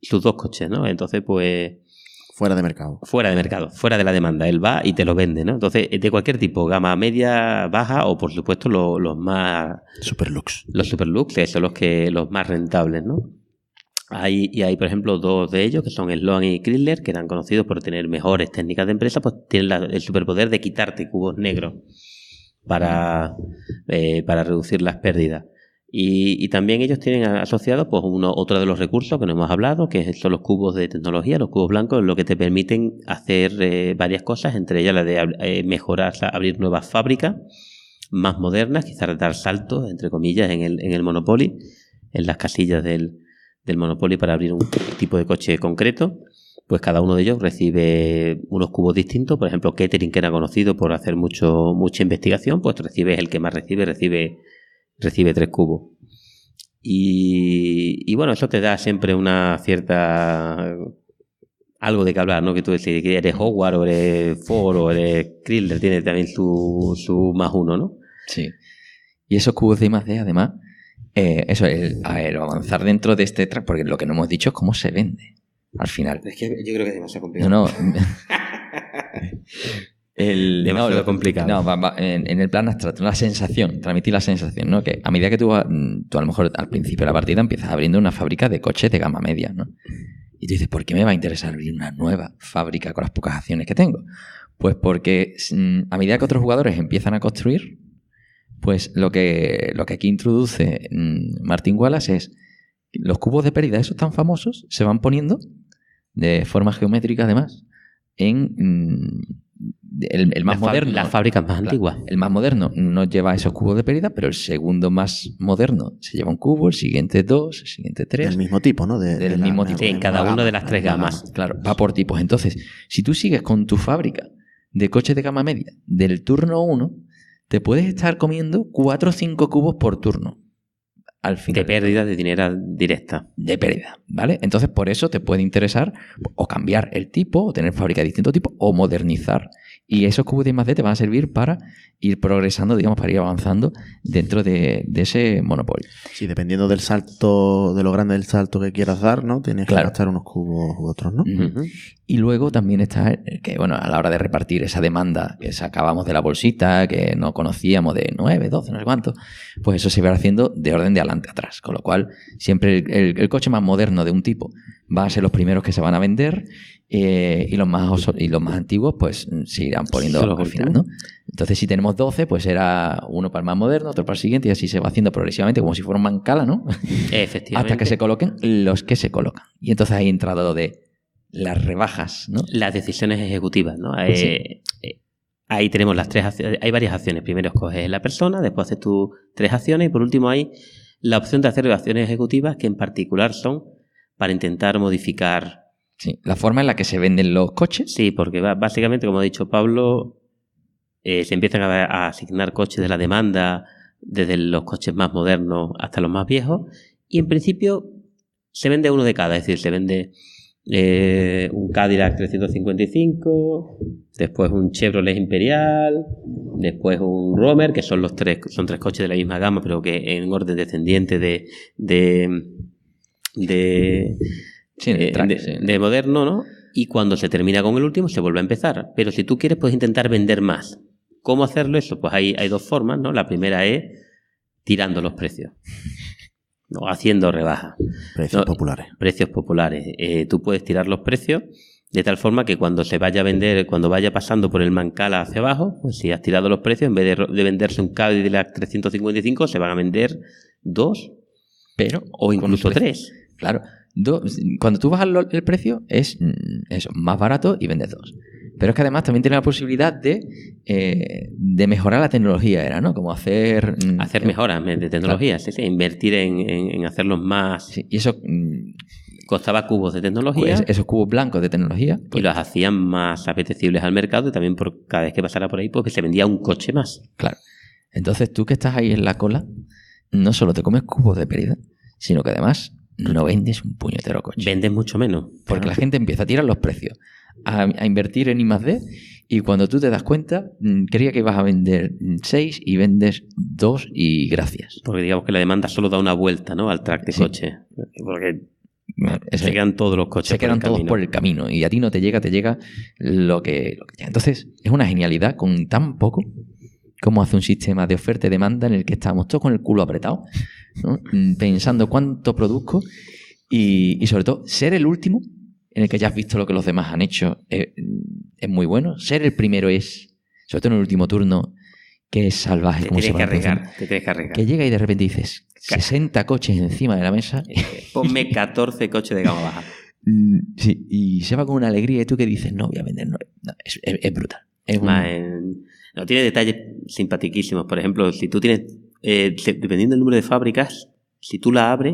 Sus 2 coches, ¿no? Entonces, pues... Fuera de mercado, fuera de la demanda. Él va y te lo vende, ¿no? Entonces, de cualquier tipo, gama media, baja o, por supuesto, los más... Superlux. Los superlux, que son los más rentables, ¿no? Hay, por ejemplo, 2 de ellos, que son Sloan y Chrysler, que eran conocidos por tener mejores técnicas de empresa, pues tienen el superpoder de quitarte cubos negros para reducir las pérdidas. Y también ellos tienen asociados pues otro de los recursos que no hemos hablado, que son los cubos de tecnología, los cubos blancos, lo que te permiten hacer varias cosas, entre ellas la de mejorar, abrir nuevas fábricas más modernas, quizás dar saltos, entre comillas, en el Monopoly, en las casillas del Monopoly para abrir un tipo de coche concreto. Pues cada uno de ellos recibe unos cubos distintos. Por ejemplo, Kettering, que era conocido por hacer mucha investigación, pues el que más recibe 3 cubos. Y bueno, eso te da siempre una cierta... algo de que hablar, ¿no? Que tú decides que eres Howard o eres Ford o eres Chrysler, tiene también su +1, ¿no? Sí. Y esos cubos de I+D, además, avanzar dentro de este track, porque lo que no hemos dicho es cómo se vende al final. Es que yo creo que es demasiado complicado. No. Demasiado complicado. No, en el plan abstracto, transmitir la sensación, ¿no? Que a medida que tú a lo mejor al principio de la partida empiezas abriendo una fábrica de coches de gama media, ¿no? Y tú dices, ¿por qué me va a interesar abrir una nueva fábrica con las pocas acciones que tengo? Pues porque a medida que otros jugadores empiezan a construir, pues lo que aquí introduce Martin Wallace es los cubos de pérdida, esos tan famosos, se van poniendo de forma geométrica además en el más moderno. Las fábricas más antiguas. El más moderno no lleva esos cubos de pérdida, pero el segundo más moderno se lleva un cubo, el siguiente 2, el siguiente 3. Del mismo tipo, ¿no? Del mismo tipo. Sí, en cada una de las 3 gamas. Claro, va por tipos. Entonces, si tú sigues con tu fábrica de coches de gama media del turno 1, te puedes estar comiendo 4 o 5 cubos por turno. al final. De pérdida de dinero directa. De pérdida, ¿vale? Entonces, por eso te puede interesar o cambiar el tipo, o tener fábrica de distinto tipo, o modernizar. Y esos cubos de I+D te van a servir para ir progresando, digamos, para ir avanzando dentro de ese monopolio. Sí, dependiendo del salto, de lo grande del salto que quieras dar, ¿no? Tienes que Claro. gastar unos cubos u otros, ¿no? Ujú. Y luego también está que, bueno, a la hora de repartir esa demanda que sacábamos de la bolsita, que no conocíamos de 9, 12, no sé cuánto, pues eso se va haciendo de orden de adelante a atrás. Con lo cual, siempre el coche más moderno de un tipo va a ser los primeros que se van a vender y los más antiguos pues se irán poniendo Son los al final, ¿no? Entonces, si tenemos 12, pues era uno para el más moderno, otro para el siguiente, y así se va haciendo progresivamente, como si fuera un mancala, ¿no? Efectivamente. Hasta que se coloquen los que se colocan. Y entonces ahí entra lo de las rebajas, ¿no? Las decisiones ejecutivas, ¿no? Sí. Ahí tenemos las 3 acciones. Hay varias acciones. Primero escoges la persona, después haces tus 3 acciones y por último hay la opción de hacer acciones ejecutivas que en particular son para intentar modificar. Sí, la forma en la que se venden los coches. Sí, porque básicamente, como ha dicho Pablo, se empiezan a asignar coches de la demanda desde los coches más modernos hasta los más viejos y en principio se vende uno de cada, es decir, se vende un Cadillac 355, después un Chevrolet Imperial, después un Romer, que son tres coches de la misma gama, pero que en orden descendiente de moderno, ¿no? Y cuando se termina con el último se vuelve a empezar. Pero si tú quieres, puedes intentar vender más. ¿Cómo hacerlo eso? Pues hay 2 formas, ¿no? La primera es tirando los precios, ¿no? Haciendo rebajas. Precios populares. Precios populares. Tú puedes tirar los precios de tal forma que cuando se vaya a vender, cuando vaya pasando por el Mancala hacia abajo, pues si has tirado los precios, en vez de venderse un Cadillac 355, se van a vender 2 pero o incluso 3. Claro. Cuando tú bajas el precio es eso, más barato y vendes 2. Pero es que además también tiene la posibilidad de mejorar la tecnología, era, ¿no? Como hacer mejoras de tecnología, claro. Sí, invertir en hacerlos más. Sí, y eso costaba cubos de tecnología. Pues esos cubos blancos de tecnología. Pues, y los hacían más apetecibles al mercado y también por cada vez que pasara por ahí, pues que se vendía un coche más. Claro. Entonces tú que estás ahí en la cola, no solo te comes cubos de pérdida, sino que además no vendes un puñetero coche. Vendes mucho menos. Porque la gente empieza a tirar los precios, a invertir en I+D, y cuando tú te das cuenta, creía que ibas a vender 6 y vendes 2 y gracias. Porque digamos que la demanda solo da una vuelta, ¿no? Al track de coche. Porque se quedan todos los coches. Se quedan todos por el camino. Y a ti no te llega lo que llega. Entonces, es una genialidad con tan poco como hace un sistema de oferta y demanda en el que estamos todos con el culo apretado, ¿no? Pensando cuánto produzco y sobre todo ser el último en el que ya has visto lo que los demás han hecho es muy bueno. Ser el primero es, sobre todo en el último turno, que es salvaje. Te tienes que arreglar. Que llega y de repente dices 60 coches encima de la mesa. Ponme 14 coches de gama baja. Sí, y se va con una alegría y tú que dices, no voy a vender. No, es brutal. No, tiene detalles simpaticísimos. Por ejemplo, si tú tienes, dependiendo del número de fábricas, si tú la abres,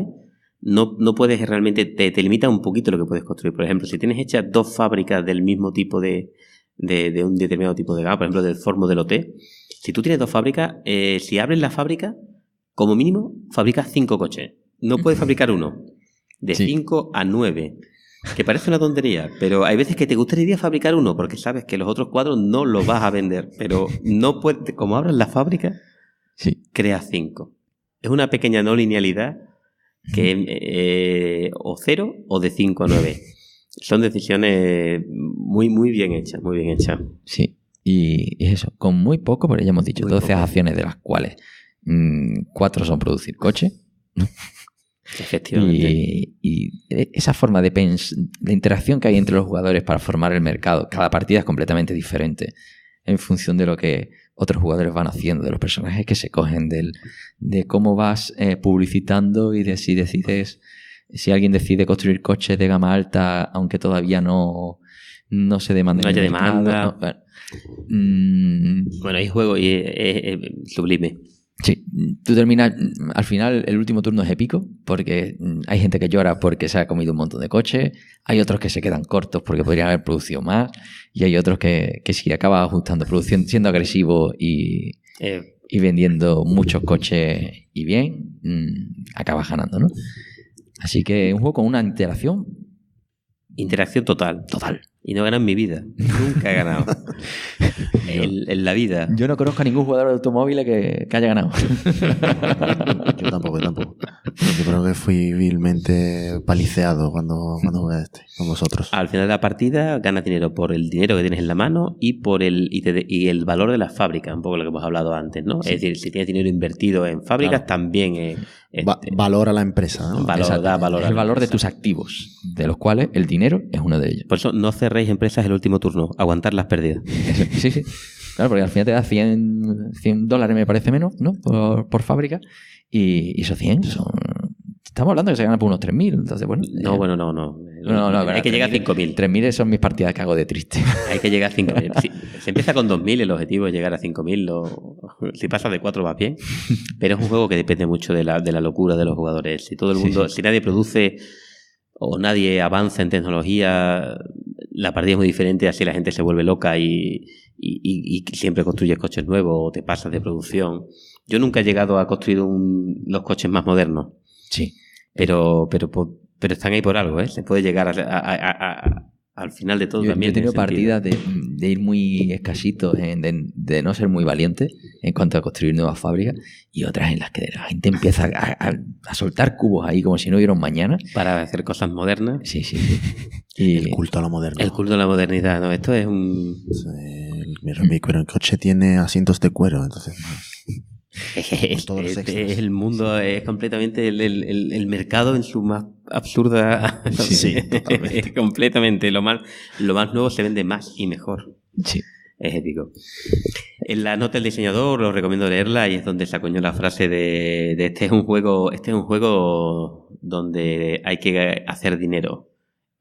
no puedes realmente, te limita un poquito lo que puedes construir. Por ejemplo, si tienes hechas 2 fábricas del mismo tipo de un determinado tipo de gama, por ejemplo, del Ford Modelo T, si tú tienes 2 fábricas, si abres la fábrica, como mínimo, fabricas 5 coches. No puedes fabricar uno. De 5 a 9. Que parece una tontería, pero hay veces que te gustaría fabricar uno porque sabes que los otros 4 no los vas a vender, pero no puedes, como abres la fábrica, creas 5. Es una pequeña no linealidad que o 0 o de 5 a 9. Son decisiones muy, muy bien hechas, muy bien hechas. Sí, y eso, con muy poco, porque ya hemos dicho, 12 acciones de las cuales 4 son producir coche, ¿no? Efectivamente. Y esa forma de interacción que hay entre los jugadores para formar el mercado, cada partida es completamente diferente en función de lo que otros jugadores van haciendo, de los personajes que se cogen, de cómo vas publicitando y de si decides, si alguien decide construir coches de gama alta, aunque todavía no se demande. No haya demanda. Bueno, hay juego y es sublime. Sí, tú terminas, al final el último turno es épico porque hay gente que llora porque se ha comido un montón de coches, hay otros que se quedan cortos porque podrían haber producido más y hay otros que sí acaba ajustando, siendo agresivo y y vendiendo muchos coches y bien, acabas ganando, ¿no? Así que es un juego con una interacción total. total. Y no he ganado en mi vida. Nunca he ganado. en la vida. Yo no conozco a ningún jugador de automóviles que haya ganado. Yo tampoco. Yo creo que fui vilmente paliceado cuando jugué a este, con vosotros. Al final de la partida ganas dinero por el dinero que tienes en la mano y por el valor de la fábrica, un poco lo que hemos hablado antes, ¿no? Sí. Es decir, si tienes dinero invertido en fábricas, también valor a la empresa, ¿no? Da valor el valor de tus activos, de los cuales el dinero es uno de ellos. Por eso no cerréis empresas el último turno, aguantar las pérdidas. Sí. Claro, porque al final te da $100 me parece menos, ¿no? Por fábrica. Y esos 100 son... Estamos hablando de que se gana por unos 3.000. Entonces, bueno... No, hay que llegar a 5.000. 3.000 son mis partidas que hago de triste. Hay que llegar a 5.000. Si se empieza con 2.000, el objetivo es llegar a 5.000. Si pasas de 4 vas bien. Pero es un juego que depende mucho de la locura de los jugadores. Si todo el mundo... Si nadie produce o nadie avanza en tecnología, la partida es muy diferente. Así la gente se vuelve loca y siempre construyes coches nuevos o te pasas de producción. Yo nunca he llegado a construir los coches más modernos. Sí. Pero están ahí por algo, ¿eh? Se puede llegar al final de todo también. Yo he tenido partidas de ir muy escasito, de no ser muy valiente en cuanto a construir nuevas fábricas, y otras en las que la gente empieza a soltar cubos ahí como si no hubiera un mañana. Para hacer cosas modernas. Sí. Y el culto a la modernidad. El culto a la modernidad, ¿no? Esto es un... El coche tiene asientos de cuero, entonces... el mundo es completamente el mercado en su más absurda. Sí, totalmente. Completamente. Lo más nuevo se vende más y mejor. Sí. Es épico. En la nota del diseñador os recomiendo leerla, y es donde se acuñó la frase de este es un juego donde hay que hacer dinero.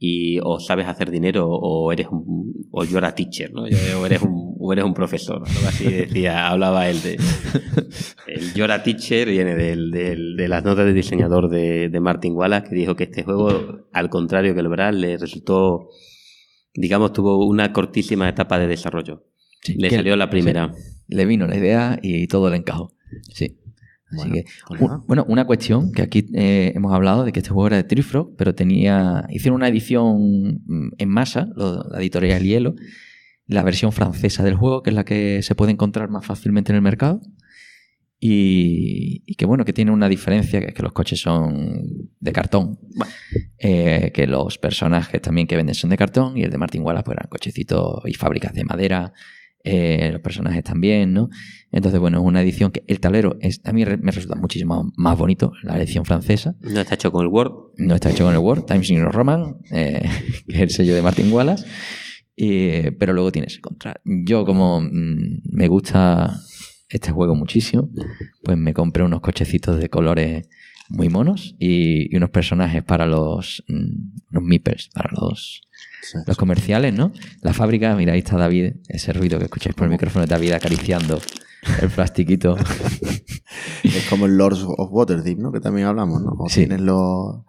Y o sabes hacer dinero o you're a teacher, ¿no? O eres un profesor, algo así decía, hablaba él de el you're a teacher viene de las notas de diseñador de Martin Wallace, que dijo que este juego, al contrario que el Brawl, le resultó, digamos, tuvo una cortísima etapa de desarrollo. Sí, le salió la primera. Sí, le vino la idea y todo le encajó. Sí. Así que, una cuestión que aquí hemos hablado de que este juego era de Trifrog, pero hicieron una edición en masa, la editorial Hielo, la versión francesa del juego, que es la que se puede encontrar más fácilmente en el mercado, y que tiene una diferencia, que es que los coches son de cartón, que los personajes también que venden son de cartón, y el de Martin Wallace pues eran cochecitos y fábricas de madera. Los personajes también, ¿no? Entonces, es una edición que el tablero a mí me resulta muchísimo más bonito, la edición francesa. No está hecho con el Word. No está hecho con el Word, Times New Roman, que es el sello de Martin Wallace, pero luego tiene ese contra. Yo, como me gusta este juego muchísimo, pues me compré unos cochecitos de colores muy monos y unos personajes para unos meeples, para los comerciales, ¿no? La fábrica, mira, ahí está David, ese ruido que escucháis por el micrófono de David acariciando el plastiquito. Es como el Lords of Waterdeep, ¿no? Que también hablamos, ¿no? O tienes los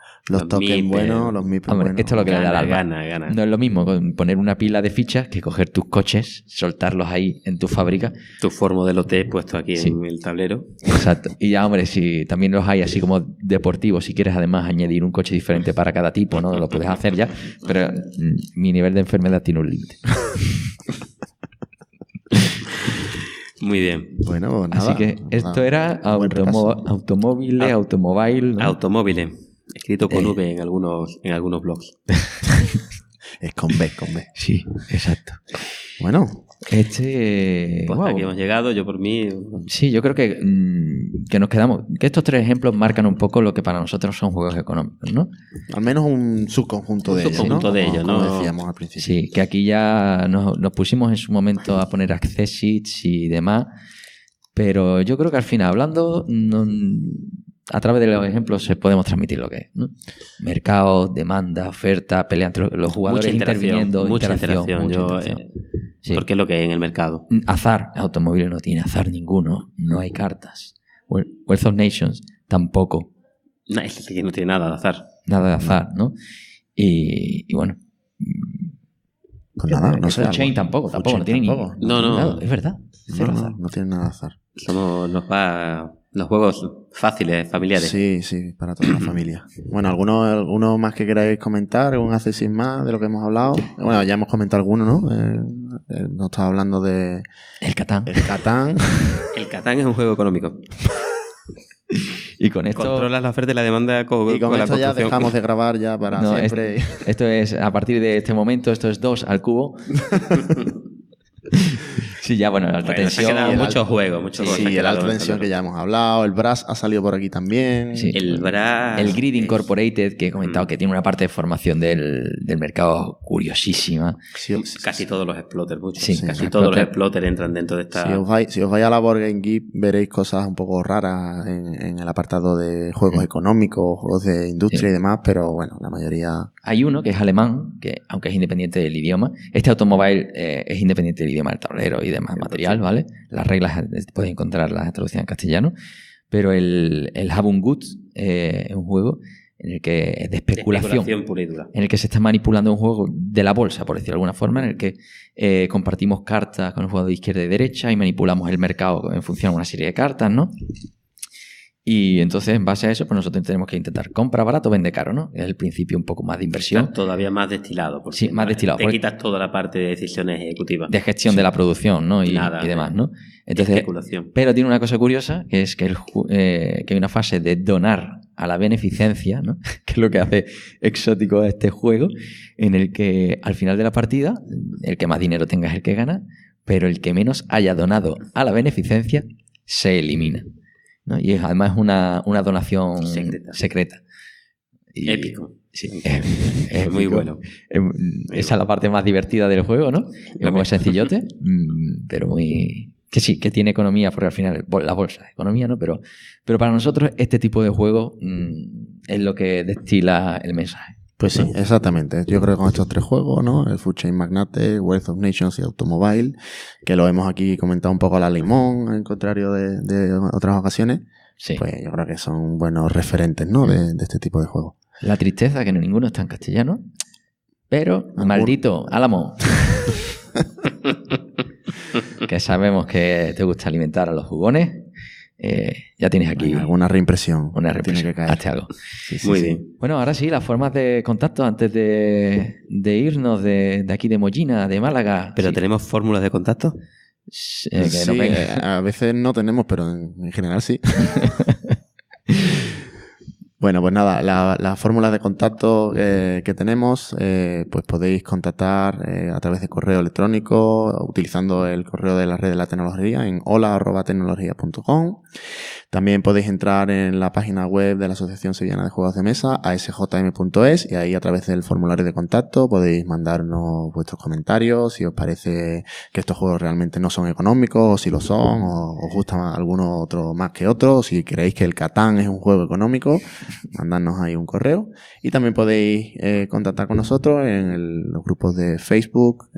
tokens buenos, los meeples buenos. Esto es lo que le da la gana. No es lo mismo poner una pila de fichas que coger tus coches, soltarlos ahí en tu fábrica. Tu Ford Modelo T puesto aquí en el tablero. Exacto. Y ya, hombre, si también los hay así como deportivos, si quieres además añadir un coche diferente para cada tipo, ¿no? Lo puedes hacer ya, pero mi nivel de enfermedad tiene un límite. Muy bien. Bueno, nada. Así que esto era automóviles, ¿no? Automóviles. Escrito con V en algunos blogs. Es con B. Sí, exacto. Bueno. Pues aquí hemos llegado, yo por mí... Sí, yo creo que nos quedamos... Que estos 3 ejemplos marcan un poco lo que para nosotros son juegos económicos, ¿no? Al menos un subconjunto de ellos, ¿no? Como decíamos al principio. Sí, que aquí ya nos pusimos en su momento a poner accessits y demás, pero yo creo que al final, hablando... a través de los ejemplos podemos transmitir lo que es, ¿no? Mercado, demanda, oferta, pelea entre los jugadores interviniendo. Mucha interacción. Sí. Porque es lo que hay en el mercado. Azar. Automóviles no tiene azar ninguno. No hay cartas. Wealth of Nations tampoco. No, es que no tiene nada de azar. Nada de azar, ¿no? Y bueno. Pues nada, no sé. Food Chain tampoco, no tiene tampoco. ni... No. Es verdad. Cero azar. No tiene nada de azar. Nos va los juegos fáciles, familiares. Sí, para toda la familia. Bueno, ¿alguno más que queráis comentar? ¿Un análisis más de lo que hemos hablado? Bueno, ya hemos comentado alguno, ¿no? Nos estaba hablando de... El Catán. El Catán. El Catán es un juego económico. Y con esto... Controlas la oferta y la demanda Y con la esto ya construcción. dejamos de grabar ya para siempre. Esto es, a partir de este momento, esto es 2 al cubo. Sí, ya, bueno, la alta tensión. Se han quedado muchos juegos. Sí, el alta tensión que ya hemos hablado. El Brass ha salido por aquí también. Sí. El Brass. El Grid Incorporated, que he comentado que tiene una parte de formación del mercado curiosísima. Casi todos los explotters, muchos. Sí, Casi todos los explotters entran dentro de esta... Si os vais a la Board Game Geek, veréis cosas un poco raras en el apartado de juegos económicos, juegos de industria y demás, pero bueno, la mayoría... Hay uno que es alemán, que aunque es independiente del idioma, este Automobile es independiente del idioma del tablero y demás material, ¿vale? Las reglas puedes encontrarlas traducidas en castellano, pero el Habungut es un juego en el que es de especulación pura y dura. En el que se está manipulando un juego de la bolsa, por decirlo de alguna forma, en el que compartimos cartas con el juego de izquierda y derecha y manipulamos el mercado en función de una serie de cartas, ¿no? Y entonces, en base a eso, pues nosotros tenemos que intentar compra barato, vende caro, ¿no? Es el principio un poco más de inversión. Está todavía más destilado. Sí, más destilado. Te quitas toda la parte de decisiones ejecutivas. De gestión de la producción, ¿no? Y demás, ¿no? Entonces, especulación. Pero tiene una cosa curiosa, que es que, que hay una fase de donar a la beneficencia, ¿no? Que es lo que hace exótico a este juego, en el que al final de la partida, el que más dinero tenga es el que gana, pero el que menos haya donado a la beneficencia se elimina, ¿no? Y además es una donación secreta. Y, épico. Sí, es muy bueno. Esa es la parte más divertida del juego, ¿no? Es muy sencillote, pero muy... Que sí, que tiene economía, porque al final la bolsa es economía, ¿no? Pero para nosotros este tipo de juego es lo que destila el mensaje. Pues sí, exactamente. Yo creo que con estos tres juegos, ¿no? El Food Chain Magnate, Wealth of Nations y Automobile, que lo hemos aquí comentado un poco a la limón, en contrario de otras ocasiones, sí. Pues yo creo que son buenos referentes, ¿no? De este tipo de juegos. La tristeza que ninguno está en castellano, pero maldito Álamo, que sabemos que te gusta alimentar a los jugones, ya tienes aquí alguna reimpresión. Una reimpresión. Tiene que caer. Hazte algo. Sí, muy bien. Bueno, ahora sí, las formas de contacto antes de irnos de aquí de Mollina, de Málaga. ¿Pero sí. tenemos fórmulas de contacto? Que sí, no venga. A veces no tenemos, pero en general sí. Bueno, pues nada, las fórmulas de contacto que tenemos, pues podéis contactar a través de correo electrónico, utilizando el correo de la red de la tecnología en hola@tecnologia.com. También podéis entrar en la página web de la Asociación Sevillana de Juegos de Mesa, asjm.es, y ahí a través del formulario de contacto podéis mandarnos vuestros comentarios, si os parece que estos juegos realmente no son económicos, o si lo son, o os gusta alguno otro más que otro, o si creéis que el Catán es un juego económico, mandadnos ahí un correo. Y también podéis contactar con nosotros en los grupos de Facebook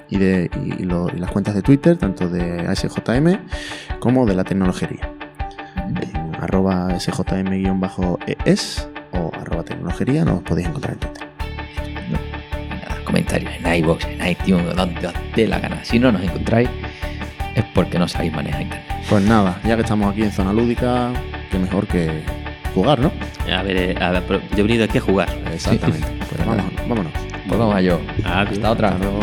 y las cuentas de Twitter, tanto de ASJM como de la tecnología. @sjm_es o @tecnología nos podéis encontrar en Twitter. Comentarios en iVoox, en iTunes, donde os dé la gana. Si no nos encontráis es porque no sabéis manejar internet. Pues nada, ya que estamos aquí en Zona Lúdica, qué mejor que jugar, ¿no? A ver, pero yo he venido aquí a jugar. Exactamente. Pues vámonos. Pues vamos a ello. Adiós. Hasta otra. Hasta luego.